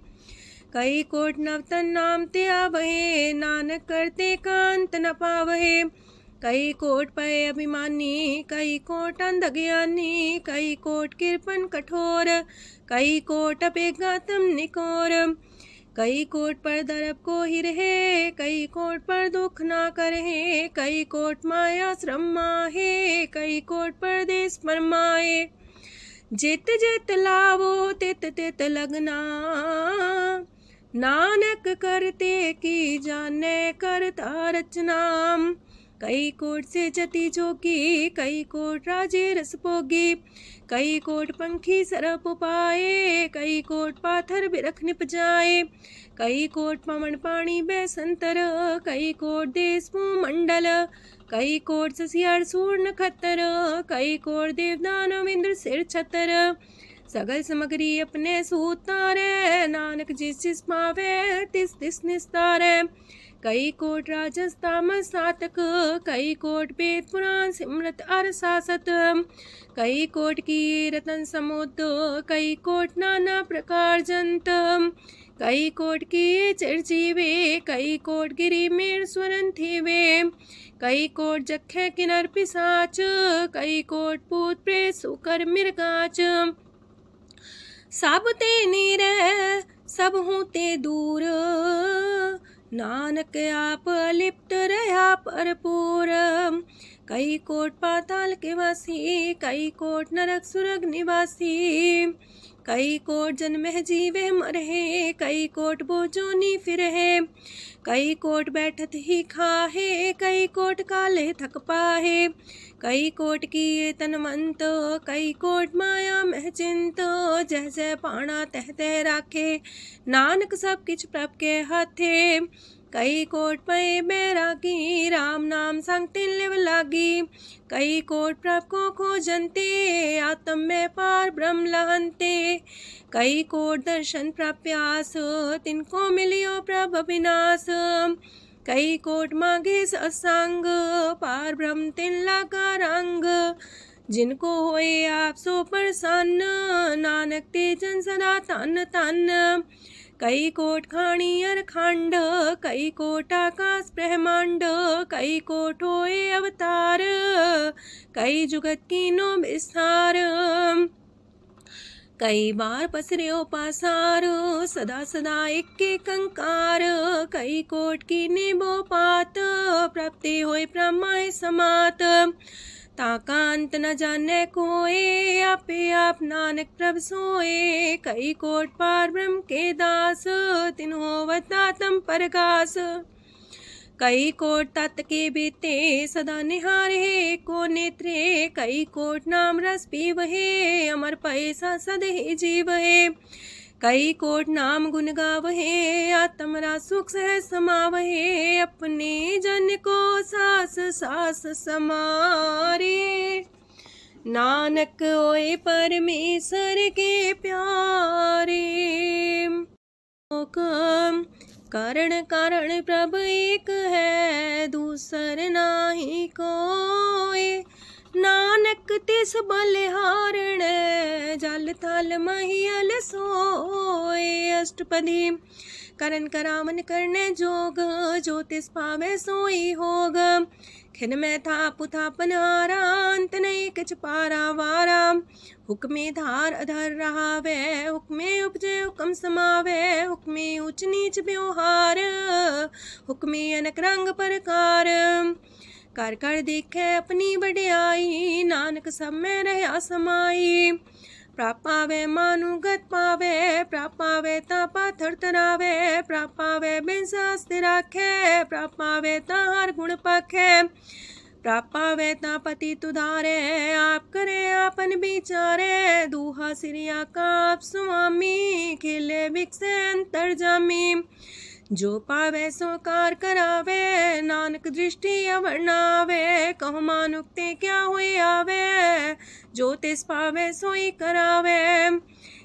कई कोट नवतन नाम ते आवहे, नानक करते कांत न पावहे। कई कोट पय अभिमानी, कई कोट अंधज्ञानी। कई कोट कृपन कठोर, कई कोट अपेगातम निकोर। कई कोट पर दरब को ही रहे, कई कोट पर दुख ना करहे। कई कोट माया श्रम माहे, कई कोट परदेश फरमाए। जित जित लावो तित तित लगना, नानक करते की जाने करता रचना। कई कोट से जति जोगी, कई कोट राजे रस भोगी। कई कोट पंखी सरप पाए, कई कोट पाथर बिरख निप जाए। कई कोट पवन पानी बैसंतर, कई कोट देश मंडल। कई कोट ससियार सूर नखत्तर, कई कोट देवदानव इंद्र सिर छतर। सगल सामग्री अपने सूतारे, नानक जिस जिस पावे तिस तिस निस्तारे। कई कोट राजस तामस सातक, कई कोट वेद पुराण सिमरत अर सासत। कई कोट की रतन समुद्र, कई कोट नाना प्रकार जंत। कई कोट की चिरजीवे, कई कोट गिरी मेर स्वरन थीवे। कई कोट जखे किनर पिसाच, कई कोट पूत प्रेत सुकर मिर्गाच। सब ते नीरे सब हूँ ते दूर, नानक आप लिप्त रहा भरपूर। कई कोट पाताल के वासी, कई कोट नरक सुरग निवासी। कई कोट जन्म जीवे मरहे, कई कोट बोझोनी फिरहे। कई कोट बैठत ही खाहे, कई कोट काले थक पाहे। कई कोट किए तनमंत, कई कोट माया मह चिंत। जह जह पाणा तह तह राखे, नानक सब किछ प्रभ के हाथे। कई कोट पए बैरागी, राम नाम संग तिन लिव लागी। कई कोट प्रभ को खोजंते, आत्म में पार ब्रह्म लहंते। कई कोट दर्शन प्रप्यास, तिनको मिलियो प्रभ अविनाश। कई कोट मांगे सत्संग, पार ब्रह्म तिन लागा रंग। जिनको होए आप सो प्रसन्न, नानक ते जन सदा तन तन। कई कोट खाणी अर खंड, कई कोट आकाश ब्रह्मांड। कई कोट होए अवतार, कई जुगत कीनो विस्तार। कई बार पसरियो पासार, सदा सदा एक कंकार। कई कोट की निबो पात, प्राप्ति होए प्रमाय समात। ताका अंत न जाने कोय, आपे आप नानक प्रभ सोए। कई कोट पार ब्रह्म के दास, तिन होवत आत्म परगास। कई कोट तत् के बीते, सदा निहारे को नेत्रे। कई कोट नाम रस पीवहे, अमर पैसा सदहि जीवहे। कई कोट नाम गुण गावहे, आत्मरा सुख सह समावहे। अपने जन को सास सास समारे, नानक होए परमेश्वर के प्यारे। कारण कारण प्रभ एक है, दूसर नाही कोय। नानक तिस बलिहारण, जल थल महियल सोय। अष्टपदी करन करावन करने जोग, जो तिस पावे सोई होग। खिन में था पुथापन हारा, अंत नहीं किछ पारा वारा। हुक्मे धार अधर रहावे, हुक्मे उपजे हुक्म समावे। हुक्मे ऊंच नीच व्यवहार, हुक्मे अनक रंग प्रकार। कर कर देखे अपनी बड़ियाई, नानक सब में रहा समाई। प्राप पावे मानुगत पावे, प्राप पावे ता पाथर तरावे। प्राप पावे बिन शास्त्र राखे, प्राप पावे ता हर गुण पाखे। प्राप पावे ता पति तुधारे, आप करे आपन विचारे। दूहा सिरिया का आप स्वामी, खिले बिकसे अंतर जामी। जो पावे सो कार करावे, नानक दृष्टि अवर्णावे। कहु मानुक्ते क्या हुए आवे, जो तिस पावे सोई करावे।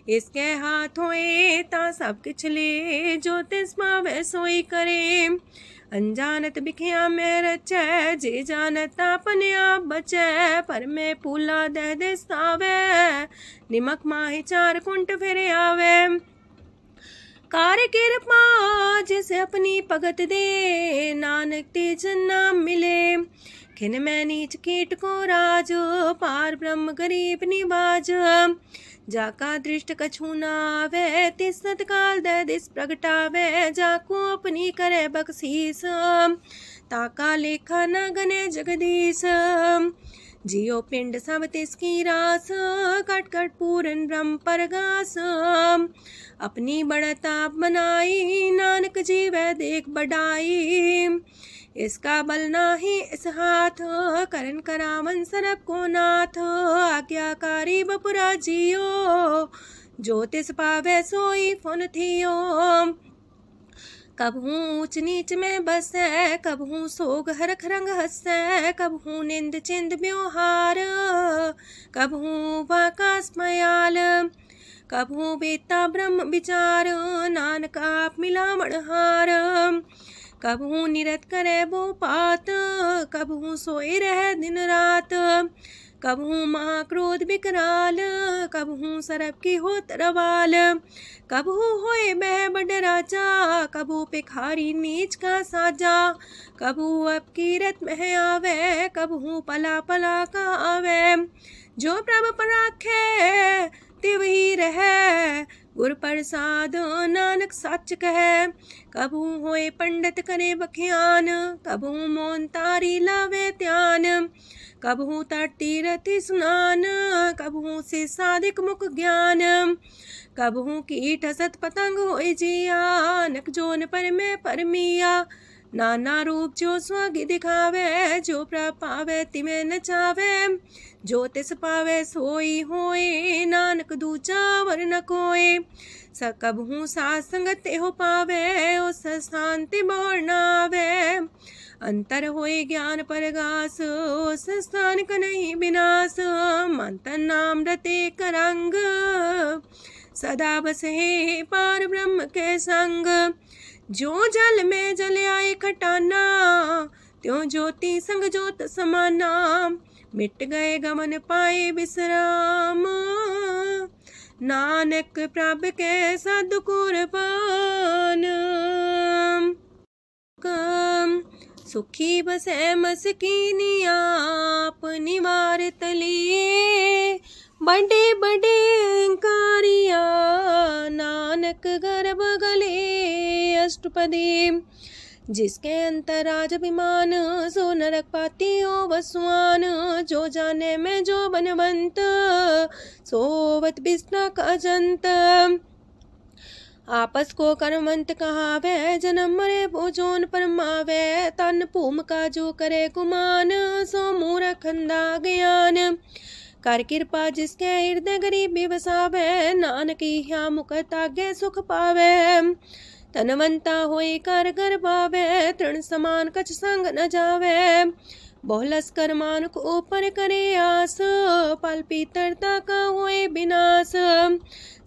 इसके हाथ होए ता सब किछ ले, जो तिस पावे सोई करे। अनजानत बिखिया में रचै, जे जानत अपने आप बचै। पर में पूला दह दिसावे, निमक माही चार कुंट फिर आवे। कार कृपा जिसे अपनी भगत दे, नानक तेज नाम मिले। खिन में नीच कीट को राज, पार ब्रह्म गरीब निवाज। जाका दृष्ट कछु न आवे, तिस सतकाल दह दिस प्रगटावे। जाको अपनी करे बख्शीस, ताका लेखा न गने जगदीश। जियो पिंड सब तिसकी रास, कट कट पूरन ब्रह्म परगास। अपनी बढ़ता बनाई, नानक जीवै देख बढ़ाई। इसका बल नाही इस हाथ, करन करावन सरब को नाथ। आज्ञाकारी बपुरा जियो, जो तिस पावे सोई फुन थियो। कबहू ऊंच नीच में बसै, कबहू सोग हरख रंग हंसै। कबहू निंद चिंद व्यवहार, कबहू वाकास मयाल। कबहू बेता ब्रह्म विचार, नानक आप मिलावण हार। कबहू निरत करे वो पात, कबहू सोए रह दिन रात। कबहू महाक्रोध विकराल, कबहू सरब की होत रवाल। कबहू होए बह बड़ राजा, कबहू भिखारी नीच का साजा। कबहू अब कीरत में आवे, कबहू पला पला का आवे। जो प्रभ पर राखे तिव ही रहे, गुर प्रसाद नानक सच कहे। कबहू होए पंडित करे बख्यान, कबहू मोन तारी लावे ध्यान। कबहू तट तीरथ स्नान, कबहू से साधिक मुख ज्ञान। कबहू कीट हसत पतंग होए जिया, नक जोन पर में परमिया। नाना रूप जो स्वागी दिखावे, जो प्रभ पावे तिमें नचावे। जो तिस पावे सोई होए, नानक दूजा वर न कोय। कबहू साथ संगत हो पावे, उस शांति मोर नावे। अंतर होए ज्ञान परगास, उस स्थान का नहीं विनाश। मंतन नाम रते करंग, सदा बस है पार ब्रह्म के संग। जो जल में जल आए खटाना, त्यों ज्योति संग ज्योत समाना। मिट गए गमन पाए विश्राम, नानक प्रभ के सद्कुर्बान। सुखी बसे मस्कीनी आप निवार तलिए। बड़े बड़े कारिया नानक गर्भ गले। अष्टपदी जिसके अंतराज अभिमान, सो नरक पाती हो वसुआन। जो जाने में जो बनवंत, सोवत बिस्ना का जंत। आपस को कर्मंत कहावे, जन्म मरे भोजोन परमावे। तन भूम का जो करे गुमान, सो मूर्ख अंधा ज्ञान। कर कृपा जिसके हृदय गरीबी बसावे, नानक यहाँ मुख तागे सुख पावे। तनवंता होई कर घर पावे, तृण समान कछ संग न जावे। बहुलस कर मानुक ऊपर करे आस, पल पीतरता का होए विनाश।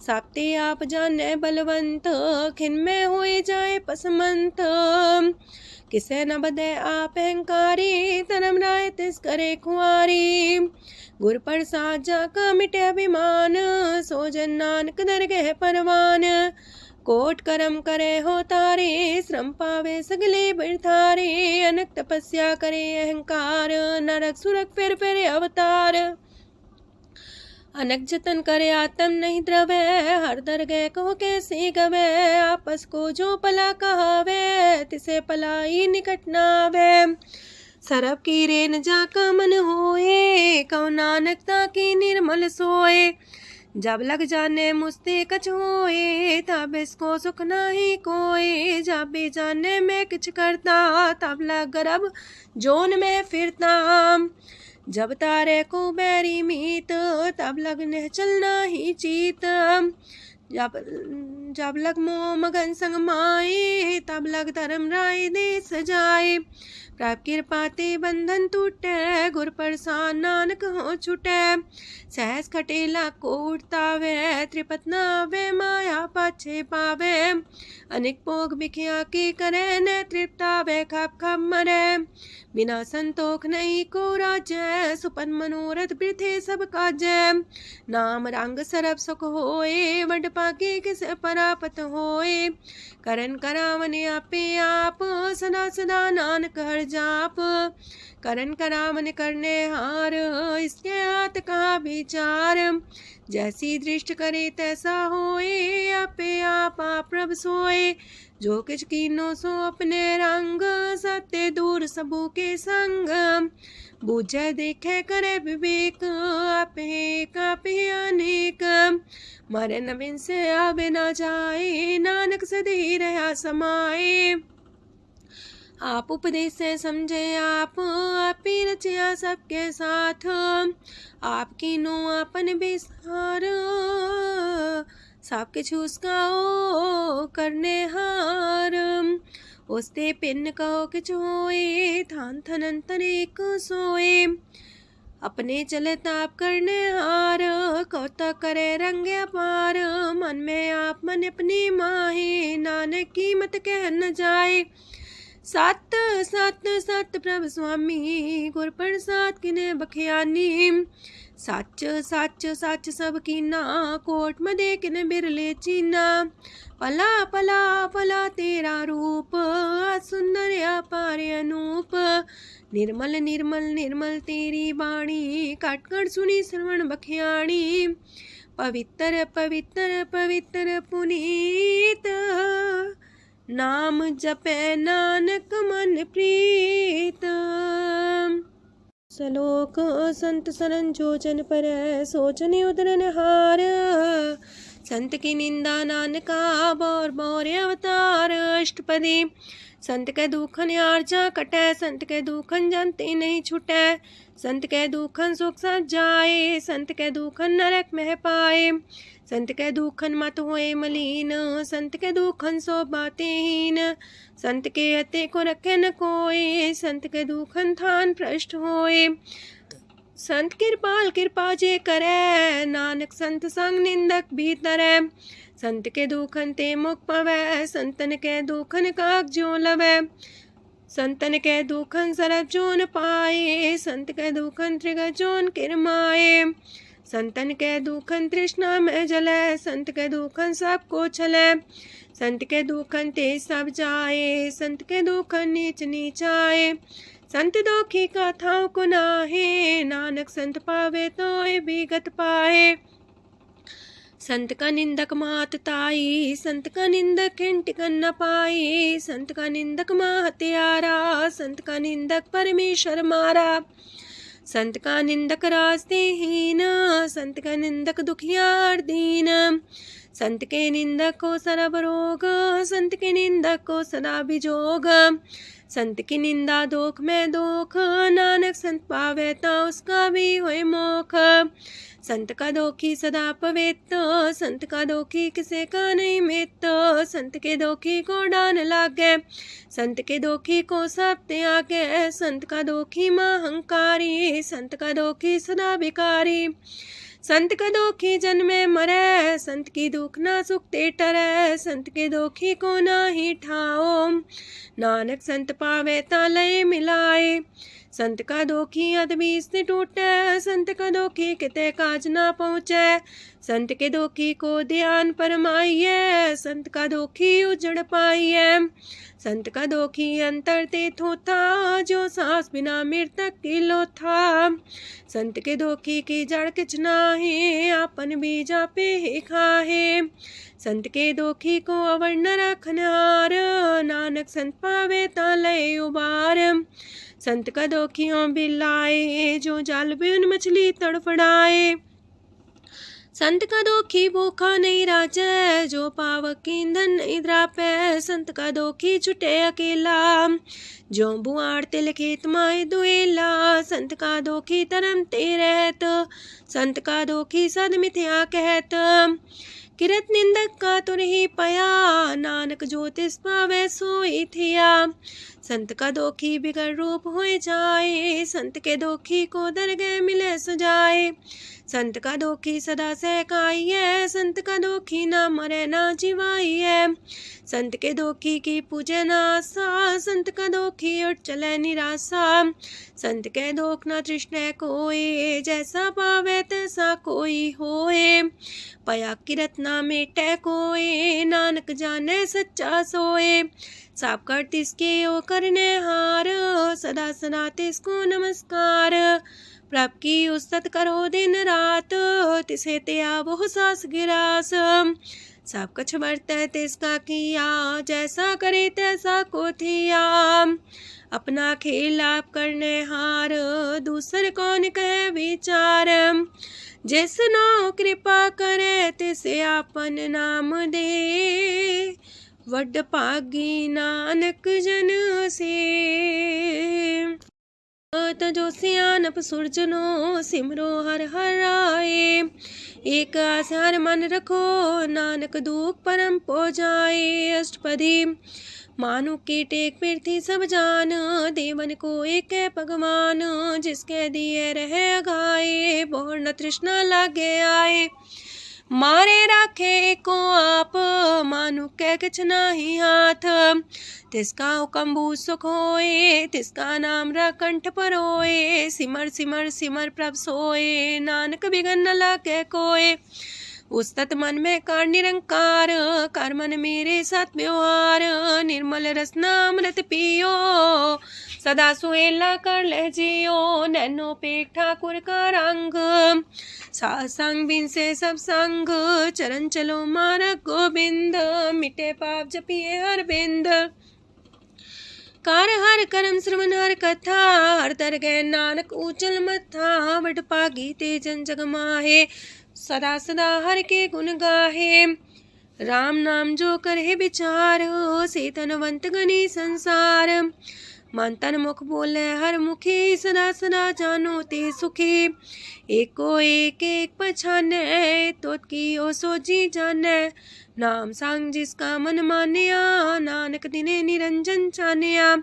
साप्ते आप जाने बलवंत, खिन में होए जाए पसमंत। किसे न बदे आप अहंकारी, धर्म राय तिस करे खुआरी। गुर प्रसाद जाका मिटे अभिमान, सो जन नानक दरगह परवान। कोट करम करे हो तारे, श्रम पावे सगले बिरथारे। अनक तपस्या करे अहंकार, नरक सुरक फिर अवतार। अनक जतन करे आत्म नहीं द्रवे, हर दरगह को कैसे गवे। आपस को जो पला कहावे, तिसे पलाई निकट नावे। सरब की रेन जाका मन होए, कौ नानकता की निर्मल सोए। जब लग जाने मुझते कछ होए, तब इसको सुख नाही कोई। जब भी जाने में किछ करता, तब लग गर्भ जोन में फिरता। जब तारे को बैरी मीत, तब लगने चलना ही चीत। जब लग मोह मगन संग माए, तब लग धर्म राय दे सजाए। प्रभ कृपा ते बंधन टूटे, गुर प्रसाद नानक हो छूटे। सहस खटेला को उठतावे, त्रिपत नावे माया पाछे पावे। अनेक भोग बिखिया की करे, न तृप्तावे खप खप मरे। बिना संतोख नहीं को राज्य, सुपन मनोरथ वृथे सब काजय। नाम रंग सरब सुख होए, वड पाके किस परापत होए। करन करावन आपे आप, सदा सदा नानक हर जाप। करन करावन करने हार, इसके हाथ का विचार। जैसी दृष्ट करे तैसा होए, आपे आप प्रभ सोए। जो किछ कीनो सो अपने रंग, सत्य दूर सबू के संग। बूझे देखे करे विवेक, आपे अनेक। मरे नवीन से आवे ना जाए, नानक सदी रहा समाए। आप उपदेश से समझे आप ही रचिया सबके साथ। आपकी नो आपन विस्तार, सब किछु उसका ओ करने हार। उसते पिन कहो किछु होए, थान थनन तनेक सोए। अपने चले ताप करने हार, कौतक करे रंग अपार। मन में आप मन अपनी माहे, नानक की मत कह न जाए। सत सत सत प्रभ स्वामी, गुर प्रसाद किने बखियानी। सच सच सच सब कीना, कोट मदे किने बिरले चीना। पला पला पला तेरा रूप, सुंदर अपार अनूप। निर्मल निर्मल निर्मल तेरी बाणी, काटकर सुनी श्रवण बखियाणी। पवित्र पवित्र पवित्र पुनीत, नाम जपे नानक मन प्रीत। सलोक संत सरन जोजन पर, सोचन उदरन हार। संत की निंदा नानका, बौर बौर अवतार। अष्टपदी संत के दुखन आर्जा कटे, संत के दुखन जानते नहीं छुटे। संत के दुखन सुख सज जाए, संत के दुखन नरक में पाए। संत के दुखन मत होए मलीन, संत के दुखन सो बातें हीन। संत के अते को रखे न कोई, संत के दुखन थान भ्रष्ट होए। संत कृपाल कृपा जे करे, नानक संत संग निंदक भीतरे। संत के दुखन ते मुख पवे, संतन के दुखन काक जो लवे। संतन के दुखन सरब जोन पाए, संत के दुखन त्रिगत जोन किरमाए। संतन के दुखन तृष्णा में जले, संत के दुखन सबको छले। संत के दुखन ते सब जाए, संत के दुखन नीच नीचाए। संत दोखी का थाव को नाहे, नानक संत पावे तो विगत पाए। संत का निंदक मात ताई, संत का निंदक टिकन न पाई, संत का निंदक माँ हत्यारा, संत का निंदक परमेश्वर मारा। संत का निंदक रास्ते हीन, संत का निंदक दुखियार दीन, संत के निंदक को सरब रोग, संत के निंदक को सदा बिजोग। संत की निंदा दोख में दोख, नानक संत पावे ता उसका भी होए मोख। संत का दोखी सदा पवित्र, संत का दोखी किसे का नहीं मित, संत के दोखी को डान लागे, संत के दोखी को सब त्यागे, संत का दोखी महंकारी, संत का दोखी सदा भिकारी। संत का दोखी जन्मे मरे, संत की दुख ना सुख ते टरे, संत के दोखी को ना ही ठाओ, नानक संत पावे ता लय मिलाए। संत का दोखी अदबीस से टूटे, संत का दोखी किते काज ना पहुँचे, संत के दोखी को ध्यान परमाइए, संत का दोखी उजड़ पाइए। संत का दोखी अंतर ते थोथा, जो सांस बिना मृतक की लोथा। संत के दोखी की जड़ किछ नाहे, आपन बीजा पे ही खाहे। संत के दोखी को अवर न रखनार, नानक संत पावे ता लय उबार। संत का दोखियों बिलाए, जो जाल बिन मछली तड़फड़ाए। संत का दोखी भूखा नहीं राजे, जो पावक ईंधन नहीं द्रापे। संत का दोखी छुटे अकेला, जो बुआड़ तिल खेत माए दुएला। संत का दोखी तरम ते रहत, संत का दोखी सद मिथ्या कहत। किरत निंदक का तुर ही पया, नानक जो तिस पावे सोई थिया। संत का दोखी बिगड़ रूप होए जाए, संत के दोखी को दरगह मिले सजाए। संत का दोखी सदा सहकाइए, संत का दोखी ना मरे ना जिवाइए। संत के दोखी की पूजे ना आशा, संत का दोखी उठ चले निराशा। संत के दोख ना तृष्णा कोई, जैसा पावे तैसा कोई होए। पया किरत ना मेटे कोई, नानक जाने सच्चा सोए। साप कर तिसके ओ करने हार, सदा सदा तिसको नमस्कार। प्रभ की उस्तत करो दिन रात, तिसे त्या बहु सास गिरास। सब कछ बरतै तिसका किया, जैसा करे तैसा को थिया। अपना खेल आप करने हार, दूसर कौन कहे विचार। जिसनो कृपा करे तिसे आपन नाम दे, वड पागी नानक जन से। तजो सियानप सुरजनो, सिमरो हर हर आए। एक आसार मन रखो, नानक दुख परम पो जाए। अष्टपदी मानु की टेक पृथ्वी सब जान, देवन को एक है भगवान। जिसके दिए रहे अघाए, बोर न तृष्णा लागे आए। मारे राखे को आप, मानु के किछ नाही हाथ। तिसका हुक्म भू सुख होए, तिसका नाम कंठ पर होए। सिमर सिमर सिमर प्रभ सोए, नानक बिगन न लागे कोय। उस्तत मन में कर निरंकार, कर मन मेरे साथ व्यवहार। निर्मल रसना अमृत पियो, सदा सुहेला कर ले जियो। नैनो पेट ठाकुर का रंग, सासंग बिन से सब संग। चरण चलो मार्ग गोविंद, मिटे पाप जपिए हर बिंद। कार हर करम श्रवण हर कथा, हर तर गए नानक ऊचल मथा। वड पागी ते जन जग माहे, सदा सदा हर के गुण गाहे। राम नाम जो करे विचार, से तनवंत गनी संसार। मन तन मुख बोले हर मुखी, सदा सदा जानो ते सुखी। एको एक एक पछाने, तो की ओ सोची जाने। नाम सांग जिसका मन मानिया, नानक दिने निरंजन चानिया।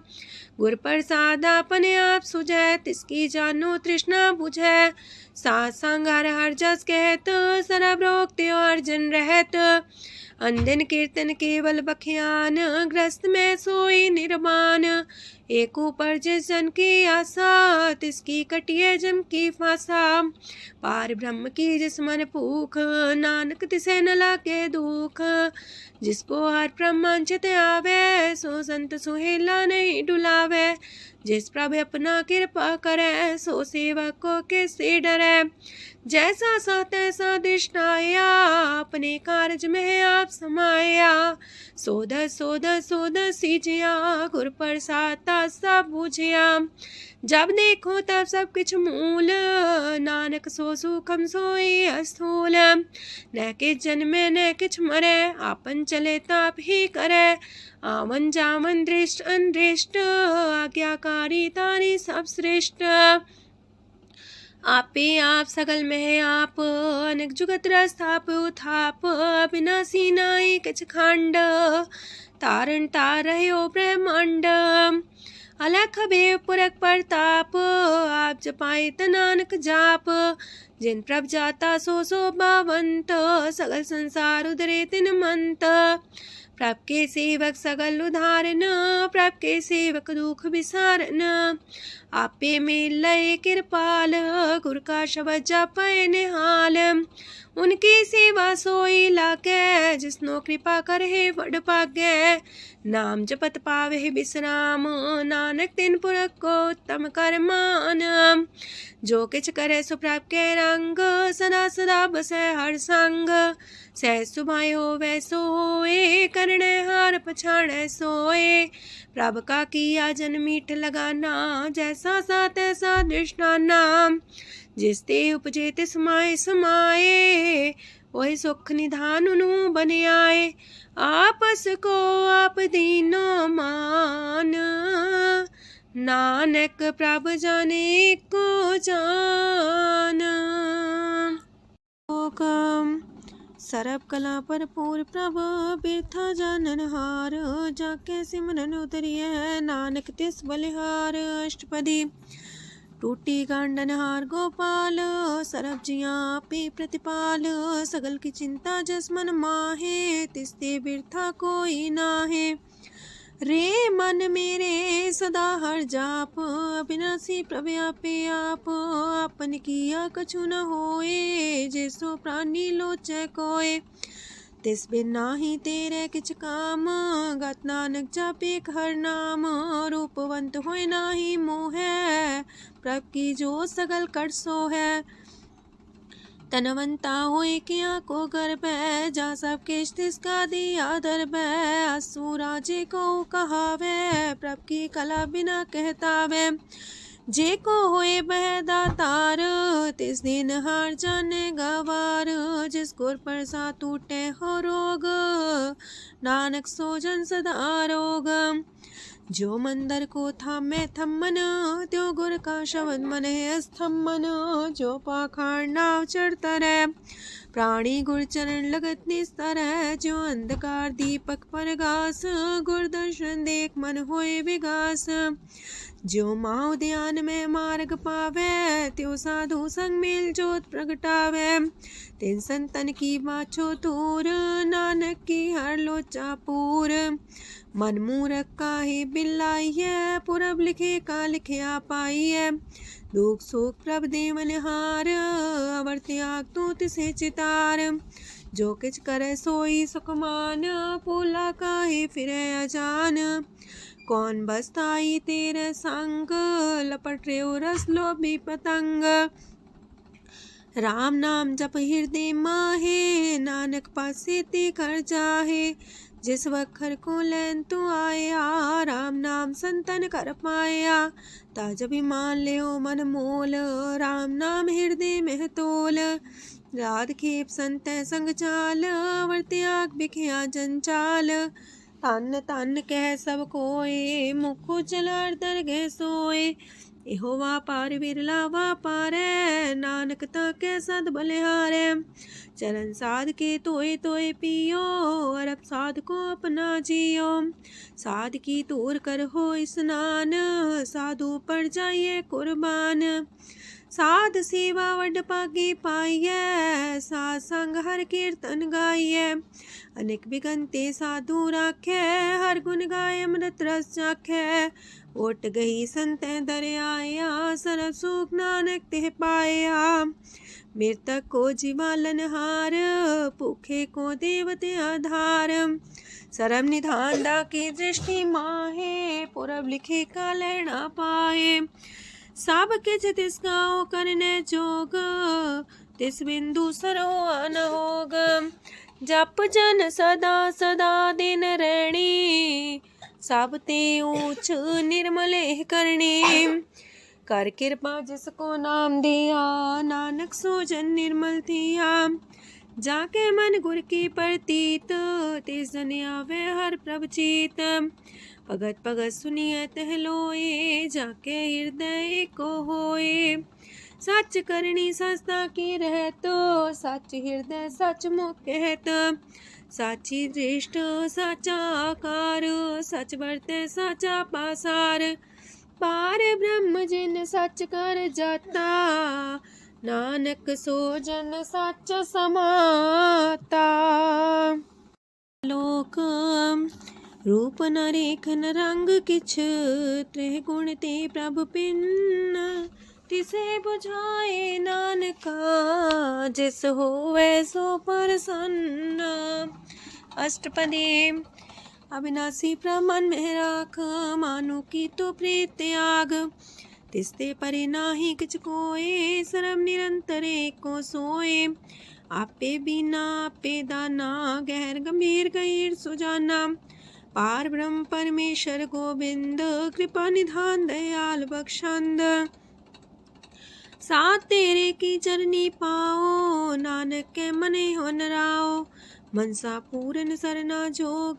गुर प्रसाद अपने आप सुझै, तिसकी जानो तृष्णा बुझै। सात संग हर हर जस कहत, सरब रोग त्यो अर्जन रहत। अनदिन कीर्तन केवल बखियान, ग्रस्त में सोई निर्वाण। एक ऊपर जिस जन की आशा, तिसकी कटिए जम की फांसा। पार ब्रह्म की जिस मन भूख, नानक तिसे न लागे दुख। जिसको हर प्रमांचित आवे, सो संत सुहेला नहीं डुलावे। जिस प्रभु अपना कृपा करे, सो सेवक को किससे डरे। जैसा सा तैसा दृष्टाया, अपने कारज में आप समाया। सोध सोध सोध सीजिया, गुर प्रसाद सब बूझिया। जब देखो तब सब कुछ मूल, नानक सो सुखम सोई अस्थूल। न किछ जन्मे न किछ मरे, आपन चले ताप ही करे। आवन जावन दृष्ट अनदृष्ट, आज्ञाकारी तारी सब श्रेष्ठ। आपे आप सगल में आप, अनेक जुगत रस्थाप उथाप। अविनाशी नाई किछ खंड, तारण तार रह्यो ब्रह्मांड। अलख भेव पुरख प्रताप, आप जपाए त नानक जाप। जिन प्रभ जाता सो शोभावंत, सगल संसार उधरे तिन मंत। प्रभ के सेवक सगल उधारन, प्रभ के सेवक दुख विसारन। आपे में लय कृपाल, गुर का शब्द जपै निहाल। उनकी सेवा सोई लागे, जिसनो कृपा करे वड पागे। नाम जपत पावे विश्राम, नानक तिन पुरख को उत्तम कर मान। जो किछ करे सो प्रभ के रंग, सदा सदा बसै हर संग। सह सुभाए होवे सो होए, करणे हार पछाड़े सोए। प्रभ का किया जन मीठ लगाना, जैसा सा तैसा दृष्टाना। जिस ते उपजे तिस माए समाए, ओहि सुख निधान उनु बन आए। आपस को आप दीनो मान, नानक प्रभ जाने को जान। सरब कला भरपूर प्रभ, बिरथा जानन हार। जाके सिमरन उतरिए, नानक तिस बलिहार। अष्टपदी। टूटी गांडन हार गोपाल, सरब जिया पे प्रतिपाल। सगल की चिंता जस मन माहे, तिसते बिरथा कोई नाहे। रे मन मेरे सदा हर जाप, अविनाशी प्रभु आपे आप। आपन किया कछु न होए, जैसो प्राणी लोचै कोय। तिस बिन नाही तेरे किछ काम, गत नानक जापे हर नाम। रूपवंत होय नाही मोहै, प्रभ की जो सगल कर सो है। तनवंता होय किया को गर्भ है, जा सब किश तिसका दिया दर्ब है। असु राजे को कहावे, प्रभ की कला बिना कहतावे। जे को होए बह दातार, तिस दिन हार जाने गवार। जिस गुर प्रसाद टूटे हो रोग, नानक सो जन सदा रोग। जो मंदर को थामे थम्मन, त्यो गुर का शब्द मन है स्तंभन। जो पाखार नाव चढ़ता रहे, प्राणी गुर चरण लगत निस्तर है। जो अंधकार दीपक पर घास, गुर दर्शन देख मन होए विगास। जो माओ ध्यान में मार्ग पावे, त्यो साधु संग मेल जोत प्रगटावे। तिन संतन की बाछो तूर, नानक की हर लोचा पूर। मन मूरख काहे बिलाइए, पुरब लिखे का लिखिया पाइए। दुख सुख प्रभ देवन हार, अवर त्याग तू तिसे चितार। जो किछ करे सोई सुखमान, पोला काहे फिरे अजान। कौन बसताई तेरे संग, लपट रे रस लोभी पतंग। राम नाम जप हृदय माहे, नानक पासे ते कर जाहे। जिस वखर को लैन तू आया, राम नाम संतन कर पाया। ताज अभिमान ले मन मोल, राम नाम हृदय में तोल। राध खेप संत संग चाल, अवर त्याग बिखिया जंचाल। तन तन कह सब कोय, मुख उजल दरगह सोए। एहो वापार विरला वापारै, नानक ताके सद बलिहारै। चरण साध के तोय तोय पियो, अरब साध को अपना जियो। साध की तूर कर हो स्नान, साधु पर जाइए कुर्बान। साध सेवा वड पागे पाइयै, साध संग हर कीर्तन गाइयै। अनेक बिगंते साधु राखै, हर गुण गाय अमृत रस चाखै। ओट गई संतै दर आया, सरब सुख नानक तिह पाया। मृतक को जीवालन हार, भूखे को देवते आधार। सरब निधान दा की दृष्टि माहे, पुरब लिखे का लैना पाए। सब किछ तिस गाओ करने जोग, तिस बिंदु सरो अनहोग। जप जन सदा सदा दिन रैणी, सब ते ऊंच निर्मल करणी। कर कृपा जिसको नाम दिया, नानक सो जन निर्मल थिया। जाके मन गुर की प्रतीत, तिस जन आवे हर प्रभ चीत। भगत भगत सुनिए तह लोए, जाके हृदय को होए। सच करनी सस्ता की रहत, सच हृदय सच मुख कहत। साची दृष्ट साचा आकार, सच बरते साचा पासार। पार ब्रह्म जिन सच कर जाता, नानक सो जन सच समाता। लोक रूप न रेखन रंग किछ, त्रिह गुण ते प्रभ पिन्न। तिसे बुझाए नानका, जिस होवे सो प्रसन्न। अष्टपदी। अविनाशी प्रमन में राख, मानु की तो प्रीत त्याग। तिसते परे नाही किछ कोय, सरम निरंतर एको सोए। आपे बिना आपे दाना, गहर गंभीर गहीर सुजाना। पार ब्रह्म परमेश्वर गोविंद, कृपा निधान दयाल बख्शंद। साथ तेरे की चरनी पाओ, नानक के मने हो नराओ। मनसा पूरन सरना जोग,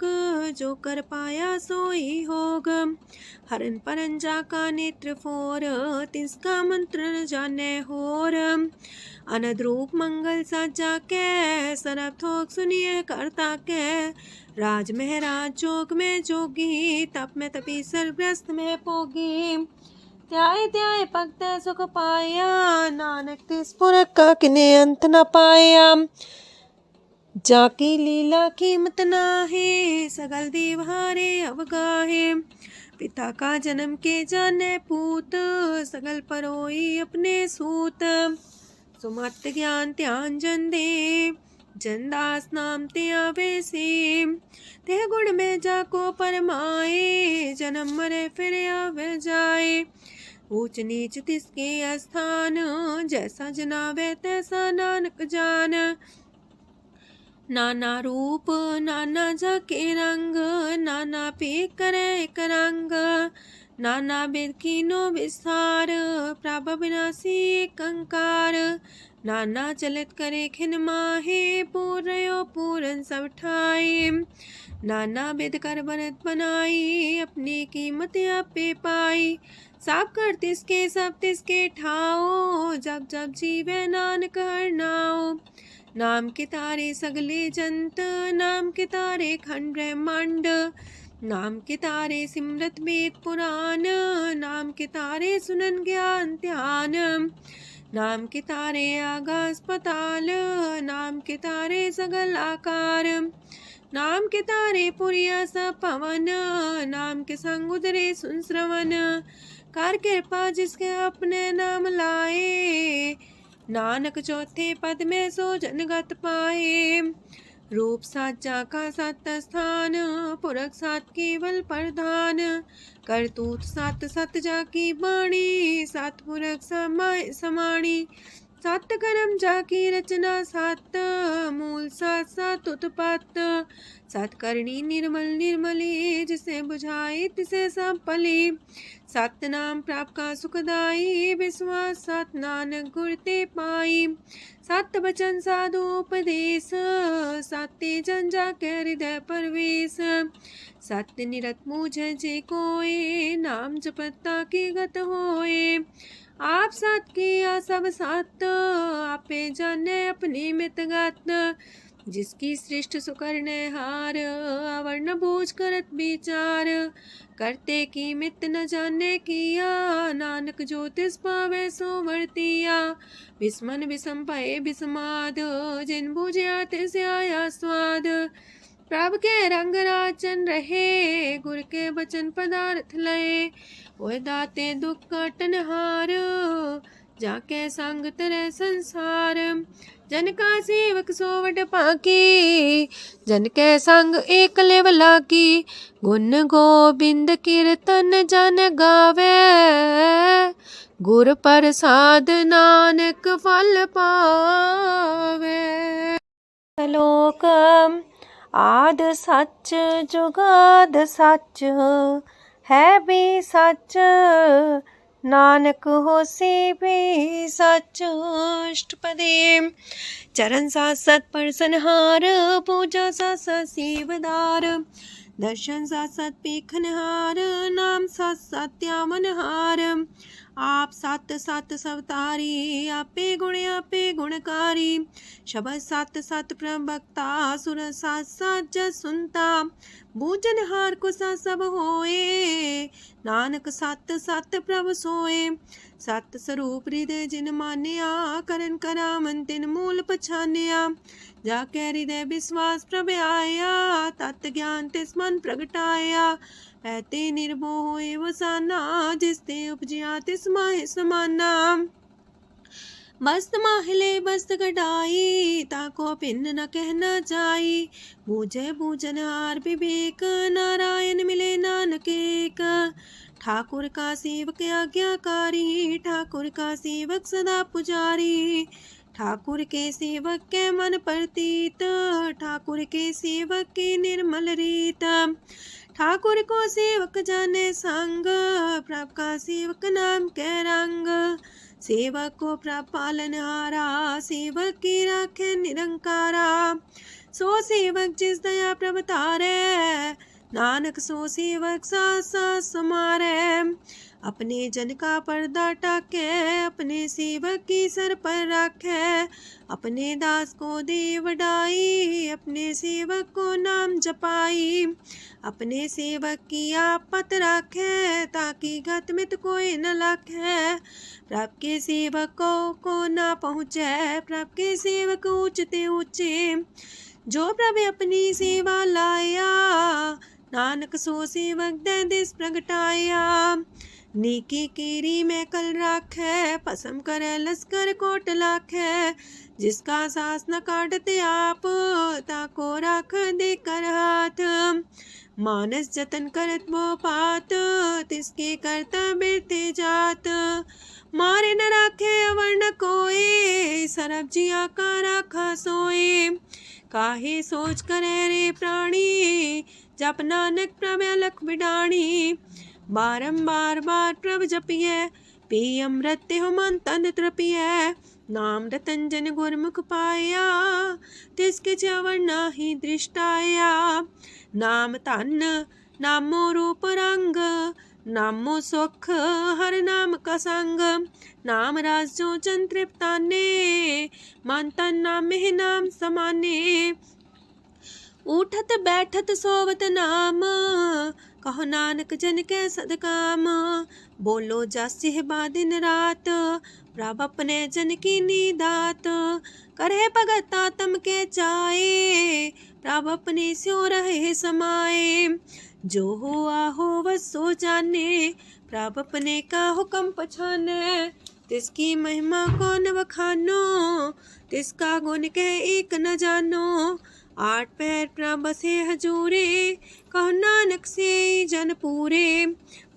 जो कर पाया सोई होग। हरन परन जाका नेत्र फोर, तिसका मंत्र न जाने होर। अनद रूप मंगल साजा के, सरब थोक सुनिए करता के। राज महराज जोग में जोगी, तप में तपी सरग्रस्त में पोगी। त्याय त्याय भक्त सुख पाया, नानक तिस पुरख का किने अंत न पाया। जाकी लीला कीमत नाहे, सगल देव हारे अवगाहे। पिता का जन्म के जाने पूत, सगल परोई अपने सूत। सुमत ज्ञान ध्यान जन दे, जनदास नाम ते आवे से। तेह गुण में जाको परमाए, जन्म मरे फिर आवे जाए। ऊंच नीच तिसके स्थान, जैसा जनावे तैसा नानक जान। नाना रूप नाना जाके रंग, नाना पे करे एक रंग। नाना बिद कीनो विस्तार, प्रभ विनाशी एक अंकार। नाना चलित करे खिन माहे, पूर्यो पूरन सब ठाए। नाना बिद कर बनत बनाई, अपनी कीमत आपे पाई। सब कर तिसके सब तिसके ठाओ, जब जब जीवे नानक हर नाओ। नाम के तारे सगले जंत, नाम के तारे खंड ब्रह्मांड। नाम के तारे सिमरत वेद पुराण, नाम के तारे सुनन ज्ञान ध्यान। नाम के तारे आकाश पाताल, नाम के तारे सगल आकार। नाम के तारे पुरिया सब पवन, नाम के संग उदरे सुन श्रवण। कर कृपा जिसके अपने नाम लाए, नानक चौथे पद में सो जनगत पाए। रूप साचा का सत स्थान, पुरख सात केवल प्रधान। करतूत सत सत जाकी बाणी, सत पुरख समाणी। सत कर्म जाकी रचना सत, मूल सत सत उत्पत्त। सत करनी निर्मल निर्मली, जिसे बुझाई तिसे सब पली। सत नाम प्राप्त का सुखदाई, विश्वास सत नानक गुर ते पाई। सत बचन साधु उपदेश, सत्य जन जाके हृदय परवेश। सत्य निरत मुझे जे कोय, नाम जपता की गत होए। आप सत किया सब सत, आपे जाने अपनी मित गत। जिसकी सृष्ट सुकरने हार, आवरण बूझ करत विचार, करते की मित न जाने किया, नानक जो तिस पावे सो वर्तिया। विस्मन विषम भये विषमाद, जिन बुझिया तिस आया स्वाद। प्रभ के रंग राचन रहे, गुर के बचन पदार्थ लये, ओए दाते दुख काटन हार, जाके संग तरह संसार। जन का सेवक सोवट पाकी, जन के संग एक लेवला की, गुण गोबिंद कीर्तन जन गावे, गुर प्रसाद नानक फल पावे। श्लोक आद सच जुगाद सच, है भी सच नानक होसी भी सच। अष्टपदी चरण साथ सत परसनहार, पूजा साथ साथ सेवदार, दर्शन साथ साथ पेखनहार, नाम साथ साथ त्यावनहार। आप सत सत सवतारी, आपे गुणकारी, शबद सत सत प्रवक्ता, सुर साथ साथ जस सुनता, बूझनहार को सा सब होए, नानक सत सत प्रभ सोए। सत स्वरूप हृदय जिन मानिया, करन करा मन तिन मूल पछानिया। जाके हृदय विश्वास प्रभ आया, तत् ज्ञान तिस मन प्रगटाया। पैते निर्भो होए वसाना, जिसते उपजिया तिस माहि समाना। मस्त माहिले बस्त कटाई, ताको भिन्न न कहना जाई। बूझे बूझनहार विवेक, नारायण मिले नानक एक। ठाकुर का सेवक आज्ञाकारी, ठाकुर का सेवक सदा पुजारी। ठाकुर के सेवक के मन प्रतीत, ठाकुर के सेवक की निर्मल रीत। ठाकुर को सेवक जाने संग, प्रभ का सेवक नाम के रंग। सेवक को प्रभ पालनहारा, सेवक की राखे निरंकारा। सो सेवक जिस दया प्रभ तारे, नानक सो सेवक साथ साथ समारे। अपने जन का पर्दा टाके, अपने सेवक की सर पर रखे। अपने दास को दे वडाई, अपने सेवक को नाम जपाई। अपने सेवक की आपत राखे, ताकि गत मित कोई न लखे। प्रभ के सेवक को ना पहुँचे, प्रभ के सेवक ऊंचते ऊंचे। जो प्रभ अपनी सेवा लाया, नानक सो सेवक दे दिस प्रगटाया। नीकी कीरी में कल राखे, पसम करे लश्कर कोट लाखे। जिसका सास न काटते आप, ताको राख दे कर हाथ। मानस जतन करत वो पात, तिसके करता बिरते जात। मारे न राखे अवर न कोई, सरब जिया का राखा सोए। काहे सोच करे रे प्राणी, जप नानक प्रभ अलख बिडाणी। बारंबार बार प्रभ जपिए, पी अमृत हो मन तन तृपिए। नाम रतन जन गुरमुख पाया, तिसके चवर नाही दृष्टाया। नाम धन नामो रूप रंग, नामो सुख हर नाम का संग। नाम राज जो जन तृप्ताने, मन तन नाम में नाम समाने। उठत बैठत सोवत नाम, कहो नानक जन के सदकाम। बोलो जस बा दिन रात, प्रभ अपने जन की नीदात। करे भगत आत्म के चाए, प्रभ अपने स्यो रहे समाए। जो हुआ हो बस सो जाने, प्रभ अपने का हुक्म पछाने। तिसकी महिमा कौन बखानो, तिसका गुण कह एक न जानो। आठ पैर प्रभ बसे हजूरे, कहो नानक से जन पूरे।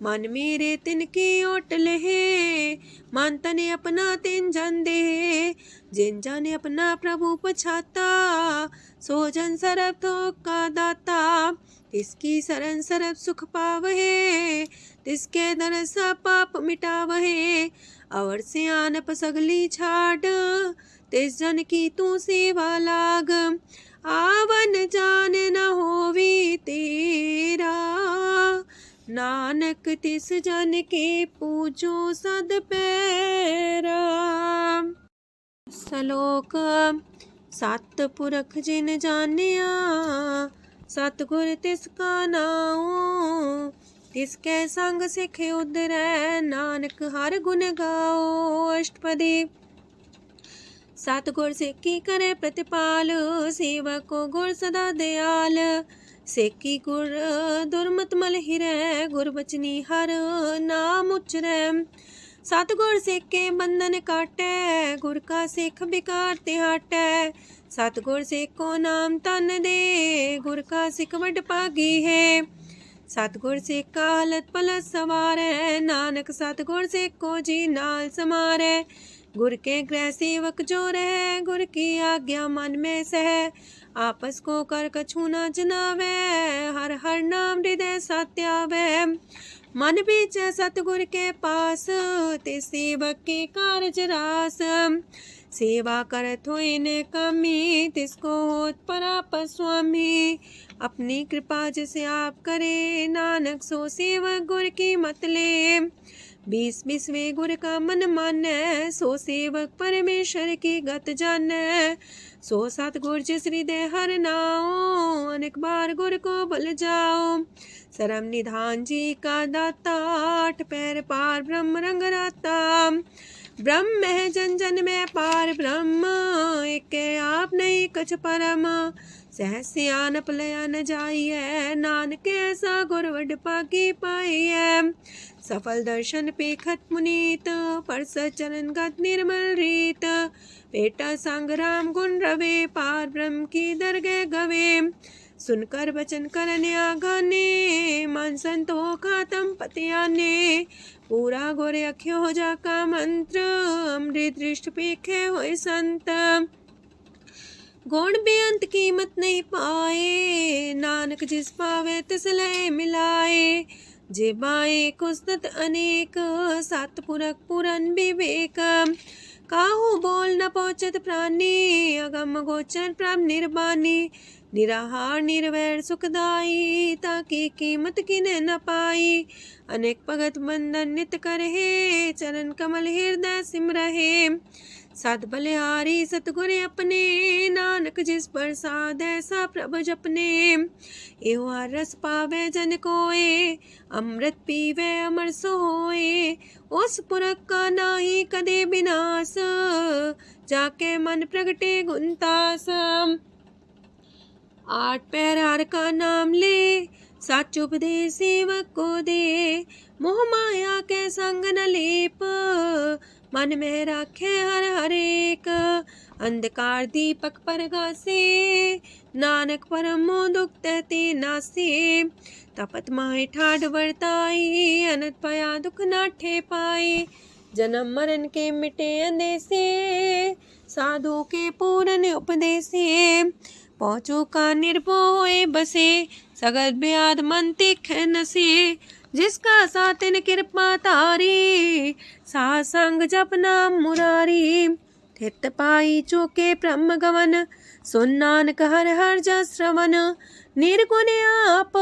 मन मेरे तिनकी ओट लहे, मन तने अपना तिन जन दे। जिन जन अपना प्रभु पछाता, सो जन सरब थोक का दाता। तिसकी शरण सरब सुख पावहे, तिसके दरस पाप मिटावहे। अवर से आनप सगली छाड़, तिस जन की तू सेवा लाग। आवन जान न होवी तेरा, नानक तिस जन के पूजो सद पैरा। श्लोक सतपुरख जिन जानिया सतगुर तिसका नाओ। तिसके संग सिख उधरै नानक हर गुण गाओ। अष्टपदी। सतगुर सिक्की करे प्रतिपाल सेवक को गुर सदा दयाल। सेकी गुर दुर्मत मल हिरै गुर बचनी हर नाम उचरै। सतगुर सेके बंधन काटै गुर का सिख बिकार ते हटै। सतगुर सेको नाम तन दे गुर का सिख वड भागी है। सतगुर सेका हलत पलत सवारै नानक सतगुर सेको जी नाल समारै। गुर के गृह सेवक जो रह गुर की आज्ञा मन में सह। आपस को कर कछु न जनावै हर हर नाम हृदय सत्यावै। मन बीच सतगुर के पास ते सेवक के कारज रास। सेवा करत होए न कमी तिसको होत परापर स्वामी। अपनी कृपा जिसे आप करे नानक सो सेवक गुर की मत ले। 20 गुर का मन मानै सो सेवक परमेश्वर की गत जानै। सो सतगुर जिस हृदय हर नाओ अनेक बार गुर को बल जाओ। सरम निधान जी का दाता आठ पैर पार ब्रह्म रंग राता। ब्रह्म है जन जन में पार ब्रह्म एक आप नहीं कछ परम। सहस सियानप लया न जाइए नानक ऐसा गुर वड पागी पाइए। सफल दर्शन पेखत मुनीत परस चरण गत निर्मल रीत। बेटा संग राम गुण रवे पार ब्रह्म की दरगह गवे। सुनकर बचन करन आगाने मन संतो खातम पतियाने। पूरा गोरे अख्यो हो जाका मंत्र अमृत दृष्ट पेखे होए संत। गुण बेअंत कीमत नहीं पाए नानक जिस पावे तिस लय मिलाए। जे बाए कुसत अनेक सतपुरख पुरन विवेक। काहू बोल न पहुँचत प्राणी अगम गोचर प्रभ निर्बानी। निराहार निर्वैर सुखदाई ताकि कीमत किने न पाई। अनेक भगत बंधन नित करहे चरण कमल हृदय सिमरहे। सत बलिहारी सतगुर अपने नानक जिस प्रसाद ऐसा प्रभ जपने। एहो हर रस पावे जन कोए अमृत पीवे अमर सोए। उस पुरख का नाही कदे विनाश जाके मन प्रगटे गुणतास। आठ पैर हर का नाम ले सच उपदेश सेवक को दे। मोह माया के संग न लेप मन में राखे हर हर एक। अंधकार दीपक पर गासे नानक परम दुख तहते नासे। तपत माहे ठाड वर्ताई अनत पया दुख नाठे पाए। जन्म मरण के मिटे अंदेसे साधु के पूरन उपदेसे। पहुँचो का निर्भय बसे सगत ब्याद मन तिख नसे। जिसका सातिन कृपा तारी साध संग जप नाम मुरारी। थित पाई चूके ब्रह्म गवन सुन नानक हर हर जस श्रवण। निर्गुण आप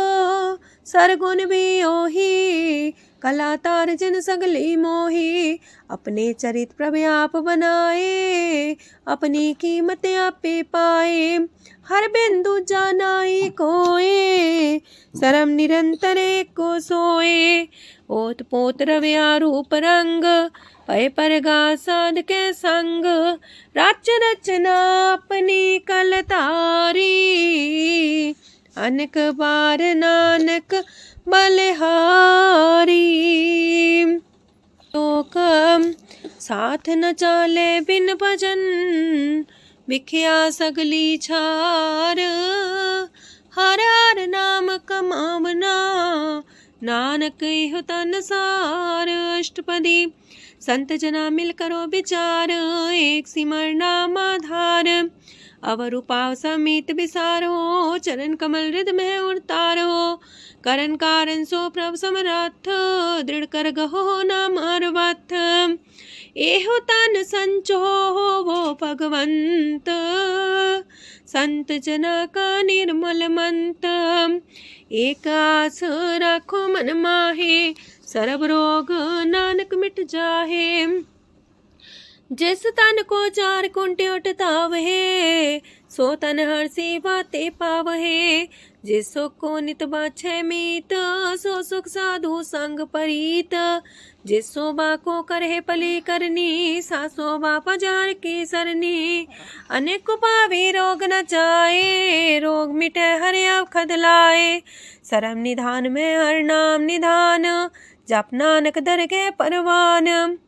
सरगुण भी ओही कला तार जिन सगली मोही। अपने चरित प्रभ आप बनाए अपनी कीमत आपे पाए। हर बिंदु जानाई कोए सरम निरंतर को सोए। ओत पोत रव्या रूप रंग पय परगा साध के संग। राच रचना अपनी कल तारी अनक बार नानक बलिहारी। लोक साथ न चाले बिन भजन बिखिया सगली छार। हर हर नाम कमावना नानक इह तन सार। अष्टपदी। संत जना मिल करो विचार एक सिमर नाम आधार। अवर उपाव समीत विसारो चरण कमल हृद में उतारो। करन कारण सो प्रभ समरथ दृढ़ कर गहो नाम अर्वथ। एहो तन संचो वो भगवंत संत जना का निर्मल मंत। एक आस राखो मन माहे सर्व रोग नानक मिट जाहे। जिस तन को चार कुंटे उठता वहे, सो तन हर्षी बाते पावहे। जिस सुख को नित बाछे मीत, सो सुख साधु संग परीत। जिस शोभा को करहे पली करनी, सा शोभा पजार की सरनी। अनेक पावे रोग न जाए, रोग मिटे हरे अवखद लाए। सरम निधान में हर नाम निधान, जप नानक दरगे परवान।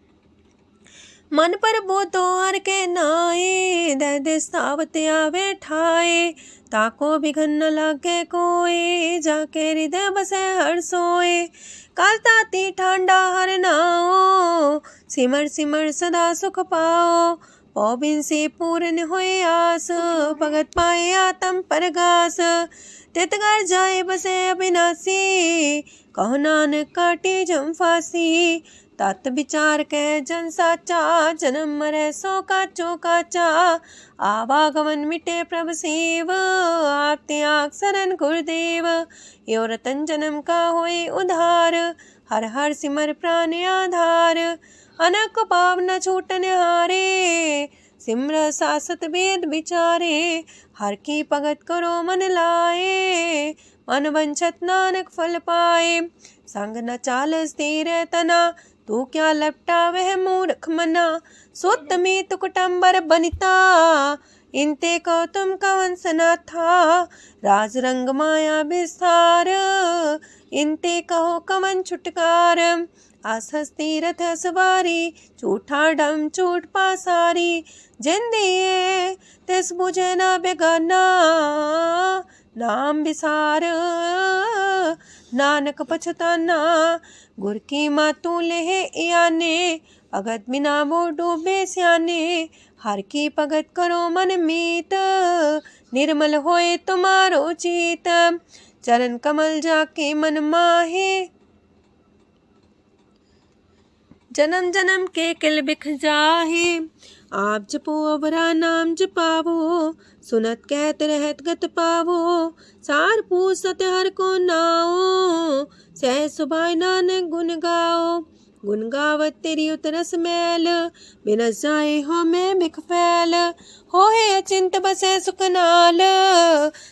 मन पर बोधो हर के नाए, दर्द सावत आवे ठाए। ताको बिघन न लागे कोई, जाके हृदय बसे हर सोए। काल ताती ठांडा हर नाओ, सिमर सिमर सदा सुख पाओ। पौबिन से पूर्ण होए आस, भगत पाए आत्म परगास। तितगर जाए बसे अविनाशी, कहो नानक काटे जम फांसी। तत् विचार के जन साचा, जन्म मरे सो काचो काचा। आवागमन मिटे प्रभ सेव, आप त्याग शरण गुरुदेव। यो रतन जन्म का होए उधार, हर हर सिमर प्राण आधार। अनक पाव न छूटन हारे, सिमर सासत वेद विचारे। हर की भगत करो मन लाए, मन वंछत नानक फल पाए। संग न चाल स्थिर तना, तू क्या लपटा वह मूर्ख मना। सोत में तु कुटम्बर बनिता, इनते को तुम कवन सना था। राज रंग माया विस्तार, इनते कहो कवन छुटकार। आस हस्ती रथ सवारी, झूठा डम झूठ पासारी। जिन दिए तिस बुझे न बेगाना, नाम विसार नानक पछताना। गुर की मातू लेहे याने, भगत बिना वो डूबे स्याने। हर की भगत करो मन मीत, निर्मल होए तुम्हारो चीत। चरण कमल जाके मन माहे, जन्म जन्म के किल बिख जाहे। आप जपो अवरा नाम जपावो, सुनत कहत रहत गत पावो। सार पूछ सत हर को नाओ, सह सुभाय नानक गुन गाओ। गुन गावत तेरी उतरस मैल, बिनस जाए हो मैं बिख फैल। हो है अचिंत बसे सुखनाल,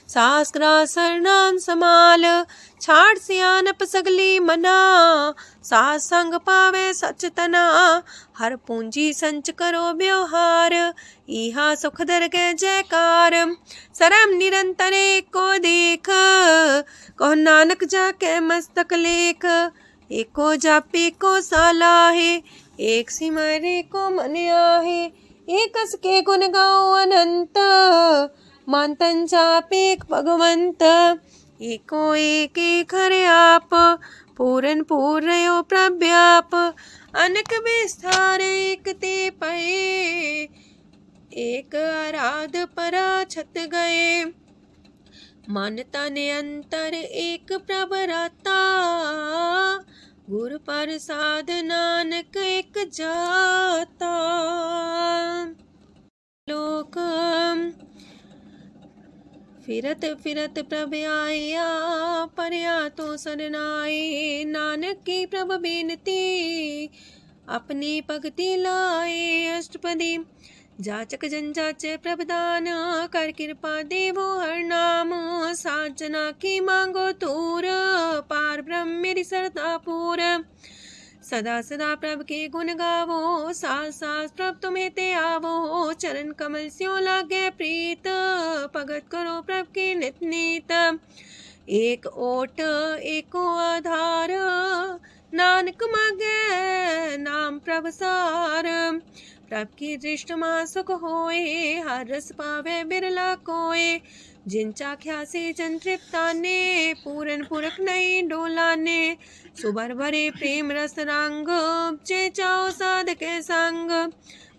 शास्त्रा सरनाम समाल। छाड़ सियानप सगली मना, साथ संग पावे सच तना। हर पूंजी संच करो व्यवहार, इहा सुख दर के जयकार। सरम निरंतर को देख, कहो नानक जाके मस्तक लेख। एको जापे को सालाहे, एक सिमरे को मन आहे। एक अस के गुण गाओ अनंत, मानतन जापे भगवंत। एको एक एक हरे आप, पूरन पूर्णयो प्रव्याप। अनक विस्तार एक ते पए, एक आराध परा छत गए। मन तन अंतर एक प्रभ राता, गुर प्रसाद नानक एक जाता। लोक फिरत फिरत प्रभ आया, परया तो सरनाए। नानक की प्रभ बेनती, अपनी भगति लाए। अष्टपदी जाचक जन जाचे प्रभदान, कर कृपा देवो हर नाम। सात जना की मांगो तूर, पार ब्रह्म मेरी सरदा पूर। सदा सदा प्रभ के गुण गावो, सास सास प्रभ तुम्हें ते आवो। चरण कमल स्यो लागे प्रीत, भगत करो प्रभ के नित नीत। एक ओट एको आधार, नानक मांगे नाम प्रभ सार। प्रभ की दृष्टि मां सुख होए, हर रस पावे बिरला कोय। जिन चाख्या से जन तृप्ताने, पूरन पुरख नहीं डोलाने। सुबर भरे प्रेम रस रंग, जे चाओ साधके संग।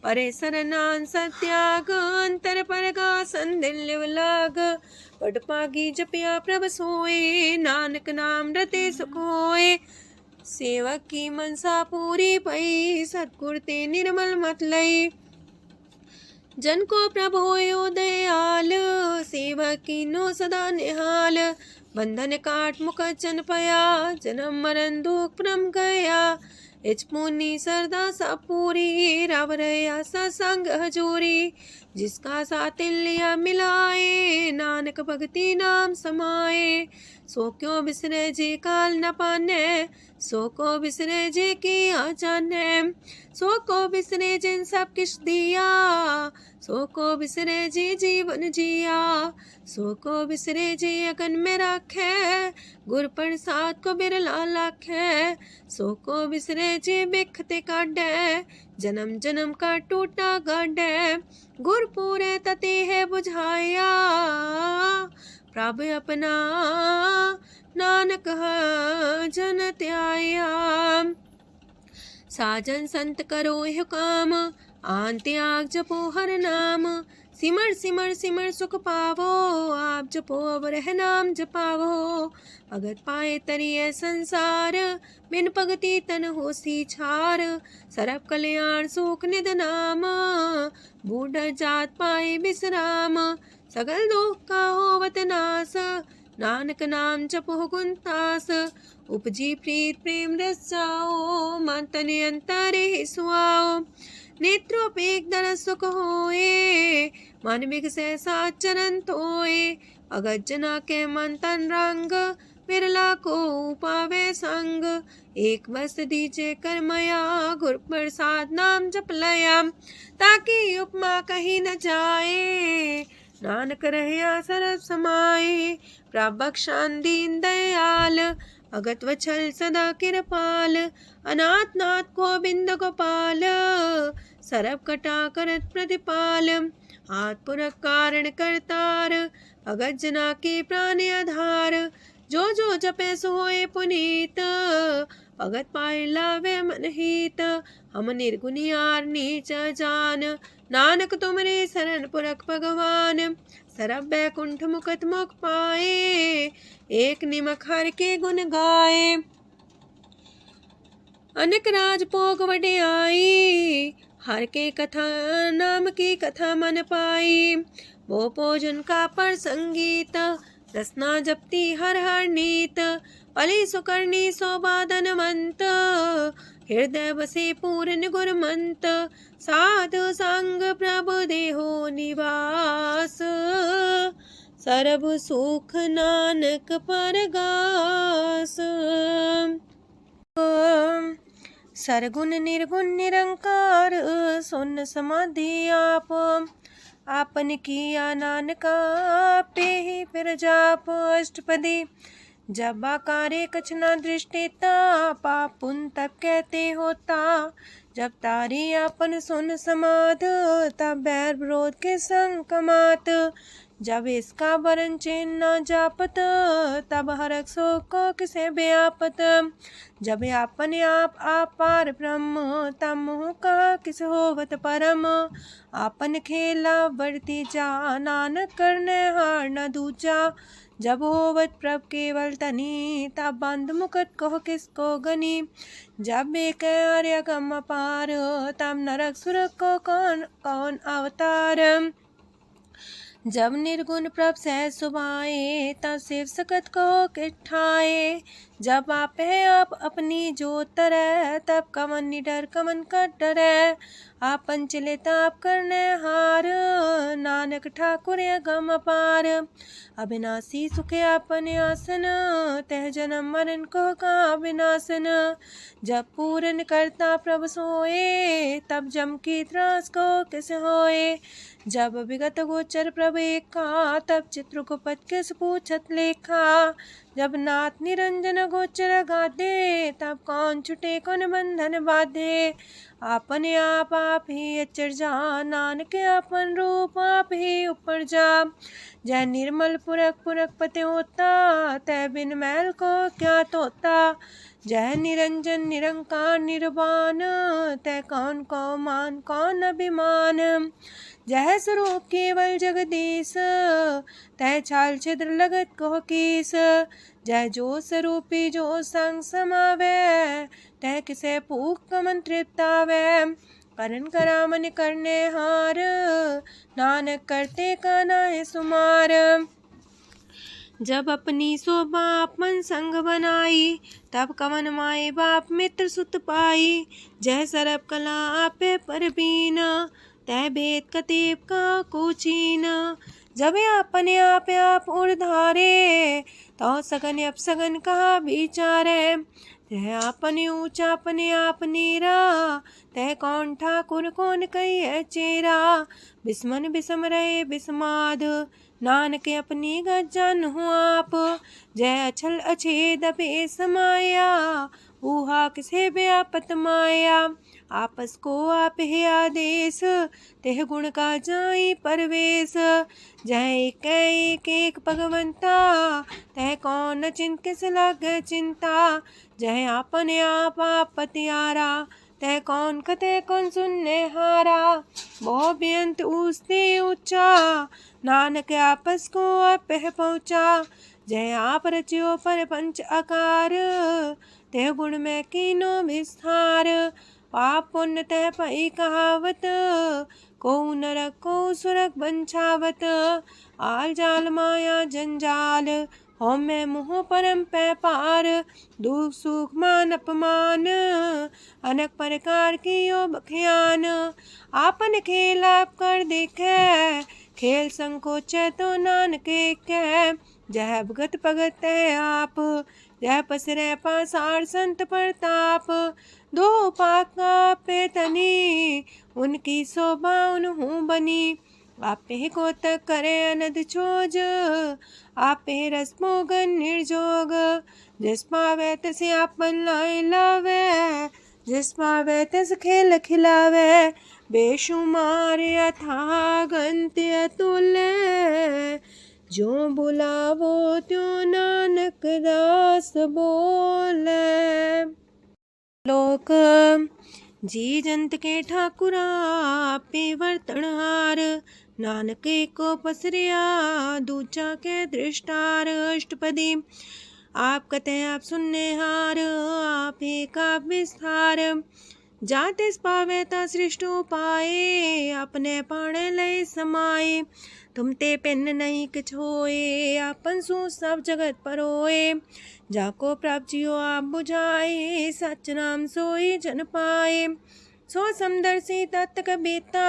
परे सरनान सत्याग, अंतर परगा संदिल लाग। पट पागी जपिया प्रभ सोए, नानक नाम रते सुख होए। सेवक की मनसा पूरी पई, सतगुर ते निर्मल मत लई। जन को प्रभु होयो दयाल, सेवक कीनो सदा निहाल। बंधन काट मुख चन पया, जन्म मरण दुख परम गया। इच पुनी सरदा सा पूरी, रव रया सत्संग हजूरी। जिसका सातिल्या मिलाए, नानक भगति नाम समाए। सो क्यों बिसरे जी काल न पाने, सो को बिसरे जी की आ जाने। सो को बिसरे जिन सब किश दिया, सो को बिसरे जी जीवन जिया। सो को बिसरे जी अगन में राखे, गुर प्रसाद को बिरला लाखे। सो को बिसरे जी बिखते काढ़े, जन्म जन्म का टूटा गाढ़े। गुर पूरे तति है बुझाया, प्रभ अपना नानक जन त्याया। साजन संत करो यह काम, आन त्याग जपो हर नाम। सिमर सिमर सिमर सुख पावो, आप जपो अब रह नाम जपावो। भगत पाए तरिए संसार, बिन भगति तन होसी छार। सरब कल्याण सुख निध नाम, बूढ़ जात पाए बिसराम। सगल दुख का होवत नास, नानक नाम जपो गुणतास। उपजी प्रीत प्रेम रस जाओ, मन तन अंतर ही सुआओ। नेत्रोपेक दर सुख होए, मन बिगसे सात चरण तोए। अगत जना के मन तन रंग, बिरला को पावे संग। एक बस दीजे कर मया, गुर प्रसाद नाम जप लया। ताकि उपमा कहीं न जाए, नानक रहया सरब समाए। प्रभ बख्शान दीन दयाल, अगत वछल सदा कृपाल। अनाथ नाथ गोविंद गोपाल, सरब कटा करत प्रतिपाल। हाथ पुरख कारण करतार, भगत जना के प्राण आधार। जो जो जपे सो होए पुनीत, भगत पाए लावे मन हित। हम निर्गुनियार नीच जान, नानक तुमरे शरण पुरख भगवान। सरब बैकुंठ मुकत मुख पाए, एक निमक हर के गुण गाए। अनेक राज भोग वड्याई, हर के कथा नाम की कथा मन पाई। वो भोजन का पर संगीत, रसना जपती हर हर नीत। पली सुकर्णी शोभा धनवंत, हृदय बसे पूर्ण गुरमंत। साधु संग प्रभु देहो निवास, सरब सुख नानक परगास। सरगुण निर्गुण निरंकार, सुन समाधि आप। आपन किया नानका, पे ही फिर जाप। अष्टपदी जब आकारे कछ न दृष्टिता, पाप पुन तब कहते होता। जब तारी आपन सुन समाध, तब बैर विरोध के संग कमात। जब इसका वरण चिन्ह न जापत, तब हरक सो को किसे व्यापत। जब आपने आप पार ब्रह्म, तब मुँह का किस होवत परम। आपन खेला बढ़ती जा, नानक करने हार न दूजा। जब होवत प्रभ केवल तनी, तब बंद मुकट कहो किसको गनी। जब एक आर्य गम पार, तब नरक सुरक को कौन कौन अवतार। जब निर्गुण प्रभ सह सुभाए, तब शिव सकत को किठाए। जब आप है आप अपनी जो तरह, तब कमन निडर कमन का डरे। आपन चले ताप करने हार, नानक ठाकुर गम पार। अविनाशी सुखे आपन आसन, तह जन्म मरण को का विनाशन। जब पूरन करता प्रभु सोए, तब जम की त्रास को किस होए। जब विगत गोचर प्रभु एका, तब चित्रगुप्त किस पूछत लेखा। जब नाथ निरंजन गोचर गाधे, तब कौन छुटे कौन बंधन बाधे। आपने आप ही अचर जा, नानक आपन रूप आप ही ऊपर जा। जय निर्मल पुरख पुरख पते होता, तय बिन मैल को क्या तोता। जय निरंजन निरंकार निर्वाण, तय कौन को मान कौन अभिमान। जय स्वरूप केवल जगदीश, तय छाल छिद्र लगत कहो कीस। जय जो स्वरूपी जो संग समावे, तय किसे पूक कमन तृप्तावे। करण करा मन करने हार, नानक करते का नाहि सुमार। जब अपनी शोभा अपन संग बनाई, तब कवन माए बाप मित्र सुत पाई। जय सरब कला आपे परबीन, तय भेद कतीब का कोचीन। जब अपने आप उर्धारे, तो सगन अपसगन कहा विचारे। तह अपने ऊंचा अपने आप नीरा, तह कौन ठाकुर कौन कही चेरा। बिस्मन बिसम रहे बिस्माद, नानक अपनी गजन हूँ आप। जय अछल अछेद पे समाया, ऊहा किसे व्यापत माया। आपस को आप है आदेश, तेह गुण का जाई परवेश। जय एक एक भगवंता, तह कौन चिंत किस लग चिंता। जय आपने आप पतियारा, तह कौन कते कौन सुनने हारा। बहु बेअंत ऊसते ऊंचा, नानक आपस को आप पहुँचा। जय आप रचियो पर पंच आकार, तह गुण में कीनो विस्तार। पाप पुण्य तह पई कहावत, को नरक को सुरक बंछावत। आल जाल माया जंजाल, हो मैं मुँह परम पै पार। दुख सुख मान अपमान, अनेक प्रकार की यो बख्यान। आपन खेल आप कर देखे, खेल संकोच तो नानक कह। जय भगत भगत है आप, जय पसरे पासार संत प्रताप। दो पाका पे तनी, उनकी शोभा उन्हू बनी। आपे को तक करे अनद छोज, आपे रस मोगन निर्जोग। जिस पावे तिस आपन लाई लावे, जिस पावे तिस खेल खिलावे। बेशुमार अथागंत अतुल्य, जो बुलावो त्यों नानक दास बोले। लोक जी जंत के ठाकुरा आपे वर्तनहार। नानक को पसरिया दूचा के दृष्टार। अष्टपदी आप कते आप सुनने हार, आप का विस्तार। जाते पावे ता सृष्टो पाए, अपने पाणे लय समाए। तुम ते पिन नहीं किछ होए, आपन सु सब जगत परोए। जाको प्राप्त जियो आप बुझाए, सच नाम सोई जन पाए। सो समदर्शी तत्क बेता,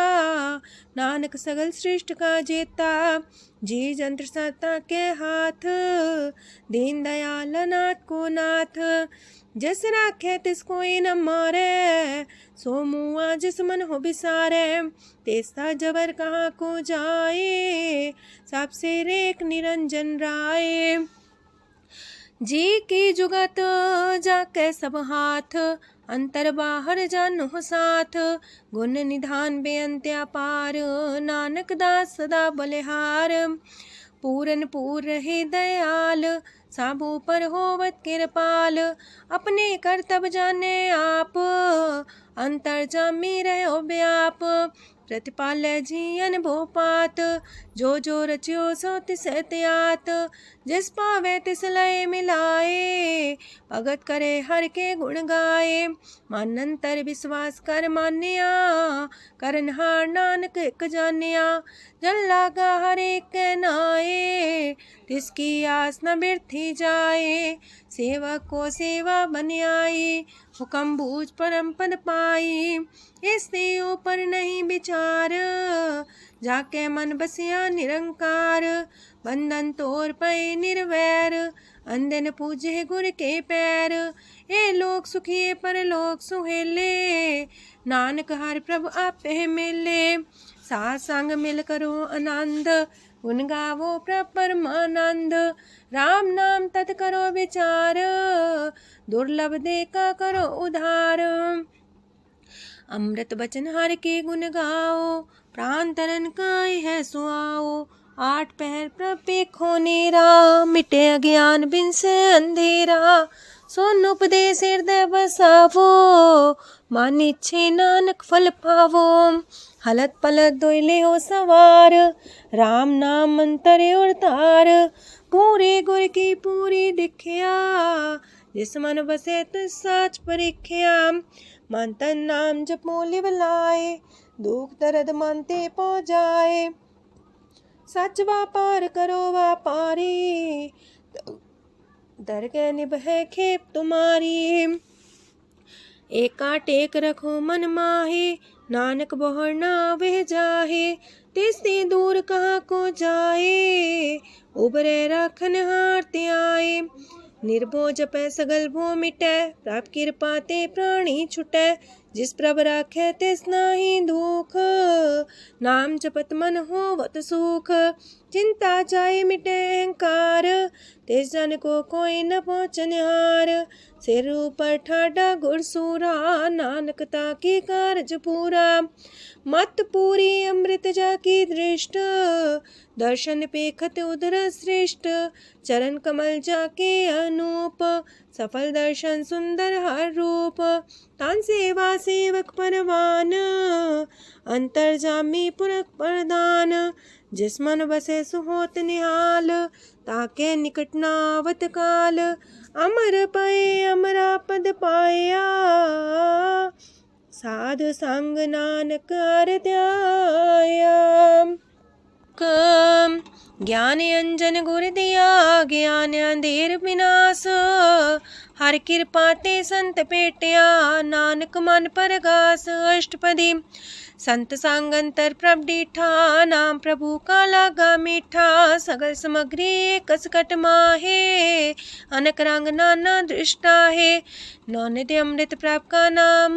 नानक सगल सृष्ट का जेता। जी जंत्र सत्ता के हाथ, दीन दयाल नाथ को नाथ। जिस राखे तिस कोई न मारे, सो मुआ जिस मन हो बिसारे। तेसा जबर कहाँ को जाए, सबसे रेख निरंजन राय। जी की जुगत जाके सब हाथ, अंतर बाहर जानो साथ। गुण निधान बेअंत अपार, नानक दास सदा बलिहार। पूरन पूर रहे दयाल, साबू पर होवत कृपाल। अपने कर्तव्य जाने आप, अंतर जामी रहो व्याप। प्रतिपाल्य जीयन भोपात, जो रचियो सो तिस त्यात। जिस पावे तिस लय मिलाए, भगत करे हर के गुण गाए। मानंतर विश्वास कर मान्या, करनहार नानक एक जानिया। जल लागा हर एक नाए, तिसकी आस न बिरथी जाए। सेवक को सेवा बन आई, हुक्म बूझ परम पद पाई। इससे ऊपर नहीं विचार, जाके मन बसिया निरंकार। बंधन तोड़ पे निर्वैर, अंधन पूजे गुर के पैर। ए लोग सुखिए पर लोग सुहेले, नानक हर प्रभु आपे मिले। साथ संग मिल करो आनंद, गुण गावो प्रभु परमानंद। राम नाम तत् करो विचार, दुर्लभ देखा करो उधार। अमृत बचन हर के गुण गाओ, प्राण तरन काय है सुआओ। आठ पहर प्रभ पेखो नेरा, मिटे अज्ञान बिन से अंधेरा। सोन उपदेश हृदय बसावो, मान इच्छे नानक फल पावो। हलत पलत दोइले हो सवार, राम नाम मंत्र उड़तार। पूरे गुर की पूरी दिखिया, जिस मन बसे तिस साच परिख्या। मन तन नाम जपो लिव लाए, दुख दर्द मानते पो जाए। सच व्यापार करो व्यापारी, दरगह निभै खेप तुम्हारी। एका टेक रखो मन माहे, नानक बहुर ना वह जाहे। तिससे दूर कहाँ को जाए, उबरे राखन हार ते आए। निर्भो जपै सगल भो मिटै, प्रभ कृपा ते प्राणी छुटै। जिस प्रभ राखै तिस नाहि दुख, नाम जपत मन होवत सुख। चिंता जाए मिटे अहंकार, तिस जन को कोई न पहुँचनिहार। सिर ऊपर ठाडा गुरसूरा, नानक ताके कारज पूरा। मत पूरी अमृत जाकी दृष्ट, दर्शन पेखत उदर श्रेष्ठ। चरण कमल जाके अनूप, सफल दर्शन सुंदर हर रूप। तान सेवा सेवक परवान, अंतर जामी पुरख प्रदान। जिस मन बसे सुहोत निहाल, ताके निकट नावत काल। अमर पाए अमरा पद पाया, साधु संग नानक हर ध्याया। ज्ञान अंजन गुर दिया, ज्ञान अंधेर विनाश। हर कृपा ते संत पेटिया, नानक मन परगास। अष्टपदी संत संग अंतर प्रभ डीठा, नाम प्रभु का लागा मीठा। सगल सामग्री कसकट माहे, अनक रंग नाना दृष्टा है। नौ निधि अमृत प्रभ का नाम,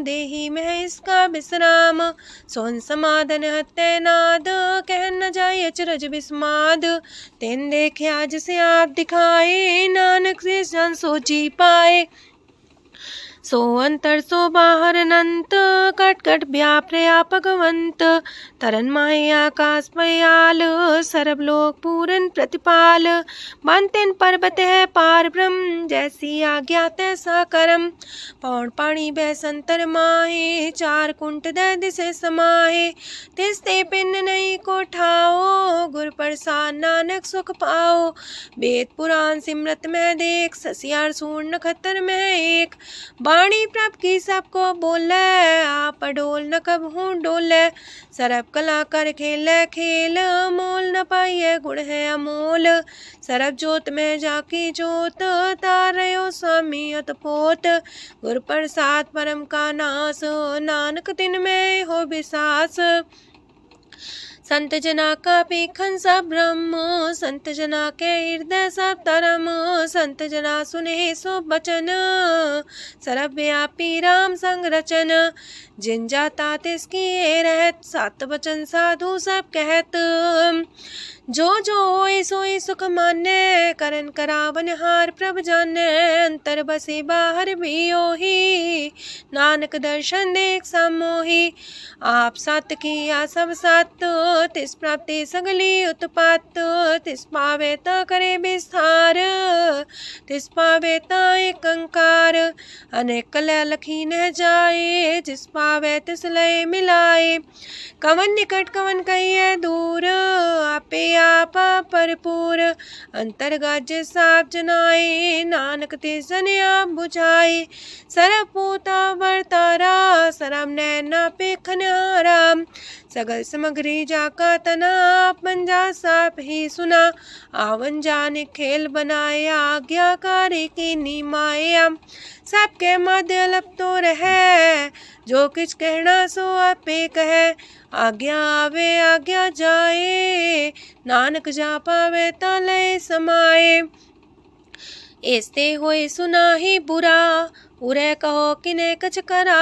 देही में इसका विश्राम। सोन समाधन हत्ते नाद, कह न जाय अचरज विस्माद। तेन देखे आज से आप दिखाए, नानक से जन सो जी पाए। सो अंतर सो बाहर अनंत, कट कट व्याप रया भगवंत। तरन माहे आकाश पयाल, सरब लोक पूरन प्रतिपाल। बनतेन पर्वत है पार ब्रह्म, जैसी आज्ञा तैसा करम। पौन पाणी बह संतर माहे, चार कुंट दह दिसे समाहे। तिसते पिन नहीं को ठाओ, गुर प्रसाद नानक सुख पाओ। वेद पुराण सिमरत में देख, ससियार सूर नखतर में एक। वाणी प्रभ की सबको बोले, आप डोल न कब हूँ डोले। सरब कला कर खेले खेल, मोल न पाइये गुण है अमोल। सरब जोत में जाकी जोत, तारयो स्वामी अतपोत। गुर प्रसाद परम का नास, नानक तिन में हो विसास। संत जना का पेखन सब ब्रह्म, संत जना के हृदय सब धर्म। संत जना सुने सो बचन, सरब व्यापी राम संग रचन। जिन जाता तिसकी रहत, सात वचन साधु सब कहत। जो जो होए सोई सुख माने, करन करावन हार प्रभ जाने। अंतर बसे बाहर भी ओही, नानक दर्शन देख समोही। आप सत किया सब सत, तिस प्राप्ति सगली उत्पात। तिस पावे ता करे विस्तार, तिस पावे ता एक अंकार। अनेक कलय लखी न जाए, जिस पावे तिस लय मिलाए। कवन निकट कवन कहिए दूर, आपे आपा भरपूर। अंतर गाजे साप जनाए, नानक तिस जन आप बुझाए। सरब पूता वर्तारा, सरब नैना पेखन हारा। सगल सामग्री जाका तना, आप मंजा साप ही सुना। आवन जाने खेल बनाया, आज्ञाकारी की नीमाया। सबके मध्य अलप तो रहे, जो किछ कहना सो आपे कहे। आज्ञा आवे आज्ञा जाए, नानक जा पावे ता लय समाए। ऐसते होए सुना ही बुरा, उरे कहो किने कछ करा।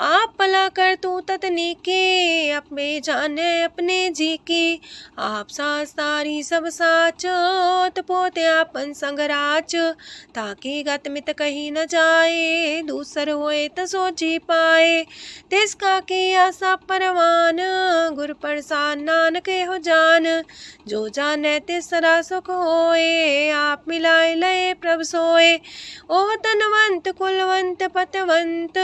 आप भला कर तू ततनी के, अपने जाने अपने जी की। आप सास तारी सब साच, पोते आपन संग राच। ताकि गत मित कही न जाए, दूसर होए त सो जी पाए। तिसका किया सब परवान, गुर प्रसाद नानक हो जान। जो जाने तिसरा सुख होए, आप मिलाए लय प्रभ सोए। ओह तनवंत कुलवंत पतवंत,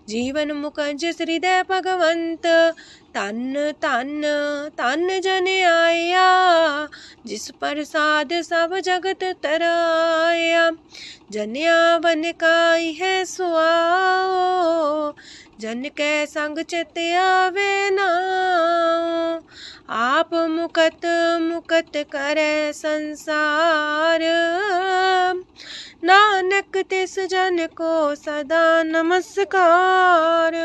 जीवन मुकज हृदय भगवंत। तन तन तन जन आया, जिस प्रसाद सब जगत तराया। जन्या बन काई है सुआओ, जन कै संग चित आवे नाउ, आप मुकत मुकत करे संसार। नानक तिस जन को सदा नमस्कार।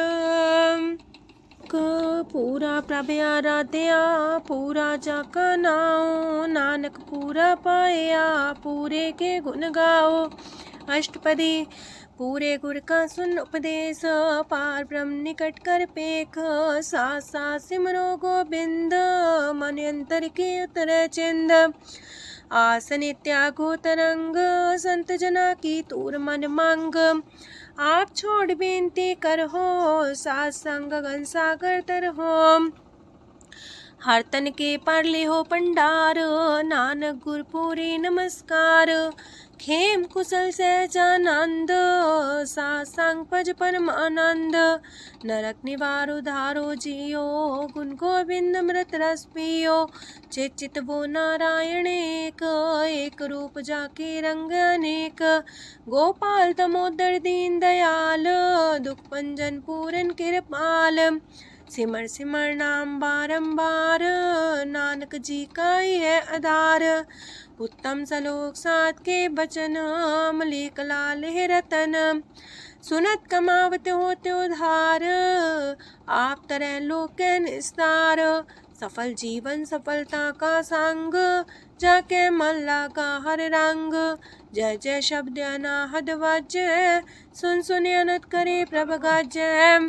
पूरा प्रभ आराध्या पूरा जाका नाओ, नानक पूरा पाया पूरे के गुण गाओ। अष्टपदी पूरे गुर का सुन उपदेश, पार ब्रह्म निकट कर पेख। साथ साथ सिमरो गोबिंद, मन अंतर की उतर चिंद। आसन त्यागो तरंग, संत जना की तूर मन मांग। आप छोड़ बेनती कर हो, सात संग गगन सागर तर हो। हर तन के पर ले हो पंडार, नानक गुर पूरी नमस्कार। खेम कुशल सहजानंद, सात संग पज परमानंद। नरक निवार उधारो जियो, गुण गोविंद मृत रस पियो। चित चित वो नारायण एक, एक रूप जाके रंग अनेक। गोपाल दामोदर दीन दयाल, दुख पंजन पूरन कृपाल। सिमर सिमर नाम बारंबार, नानक जी का ही है आधार। उत्तम सलोक साध के बचन, अमलीक लाल है रतन। सुनत कमावत होते उधार, आप तरह लोक निस्तार। सफल जीवन सफलता का संग, जाके मन लागा हर रंग। जय जय शब्द अनाहद वाजय, सुन सुन अनत करे प्रभ गाजय।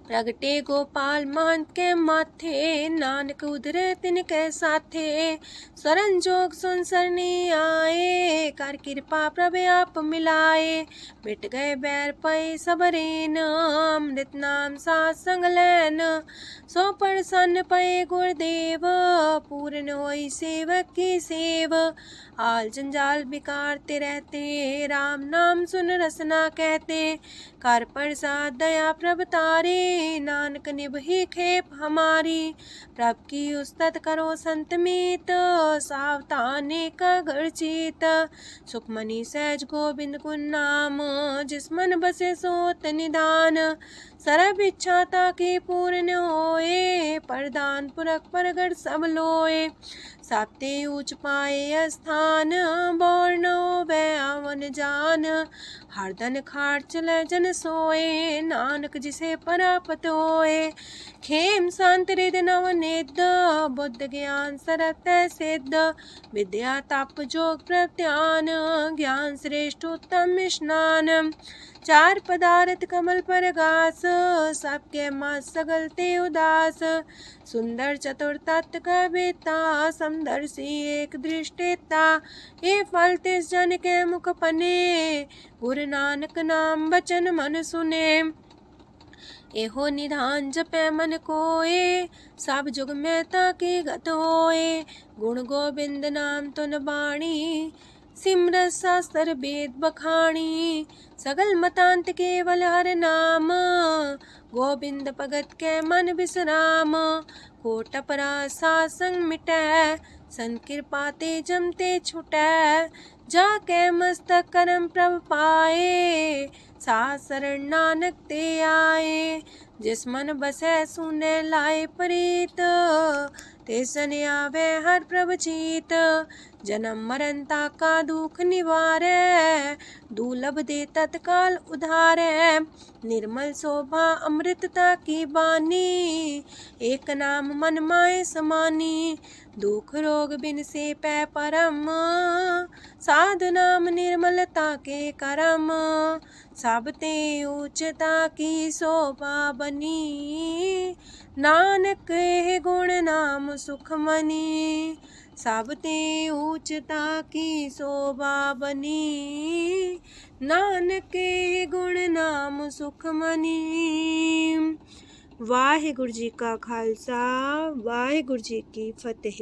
प्रगटे गोपाल महंत के माथे, नानक उधरे तिनके साथे। शरण जोग सुन सरनी आए, कर कृपा प्रभ आप मिलाए। मिट गए बैर पै सबरेन, अमृत नाम साथ संग लैन। सो प्रसन्न पै गुरुदेव, पूर्ण होई सेवक की सेव। आल जंजाल बिकारते रहते, राम नाम सुन रसना कहते। कर प्रसाद दया प्रभ तारे, नानक निभही खेप हमारी। प्रभ की उस्तत करो संत मीत, सावधाने का घर चीत। सुखमणि सहज गोविंद गुण नाम, जिस मन बसे सोत निधान। सर्व इच्छा ताकी पूर्ण होए, प्रदान पुरख परगट सब लोए। साते ऊंच पाए स्थान, बोर न होवे आवन जान। हरदन खाट चले जन सोए, नानक जिसे परापत होए। खेम शांत हृद नव निध, बुद्ध ज्ञान सरत सिद्ध। विद्या तप जोग प्रत्यान, ज्ञान श्रेष्ठ उत्तम स्नान। चार पदार्थ कमल पर घास, सबके मास सगलते उदास। सुंदर चतुर तत्व का बेता, समदर्शी एक दृष्टिता। ये फल तिस जन के मुख पने, गुरु नानक नाम बचन मन सुने। एहो निधान जपै मन कोए, सब जुग में ताकी गत होए। गुण गोविंद नाम तुन बाणी, सिमरत शास्त्र वेद बखाणी। सगल मतांत केवल हर नाम, गोविंद भगत के मन विश्राम। कोट अपराध सात संग मिटै, संत कृपा ते जमते छुटै। जाके मस्तक करम प्रभ पाए, साथ शरण नानक ते आए। जिस मन बसै सुने लाए प्रीत, तिस जन आवे हर प्रभ चीत। जन्म मरण ताका दुख निवारै, दुर्लभ दे तत्काल उधारै। निर्मल शोभा अमृतता की बानी, एक नाम मन माए समानी। दुख रोग बिन से पै परम, साधु नाम निर्मलता के करम। सब ते ऊंचता की शोभा बनी, नानक है गुण नाम सुखमनी। सब ते ऊंचता की शोभा बनी, नानक है गुण नाम सुखमनी। वाहिगुरु जी का खालसा, वाहिगुरु जी की फतेह।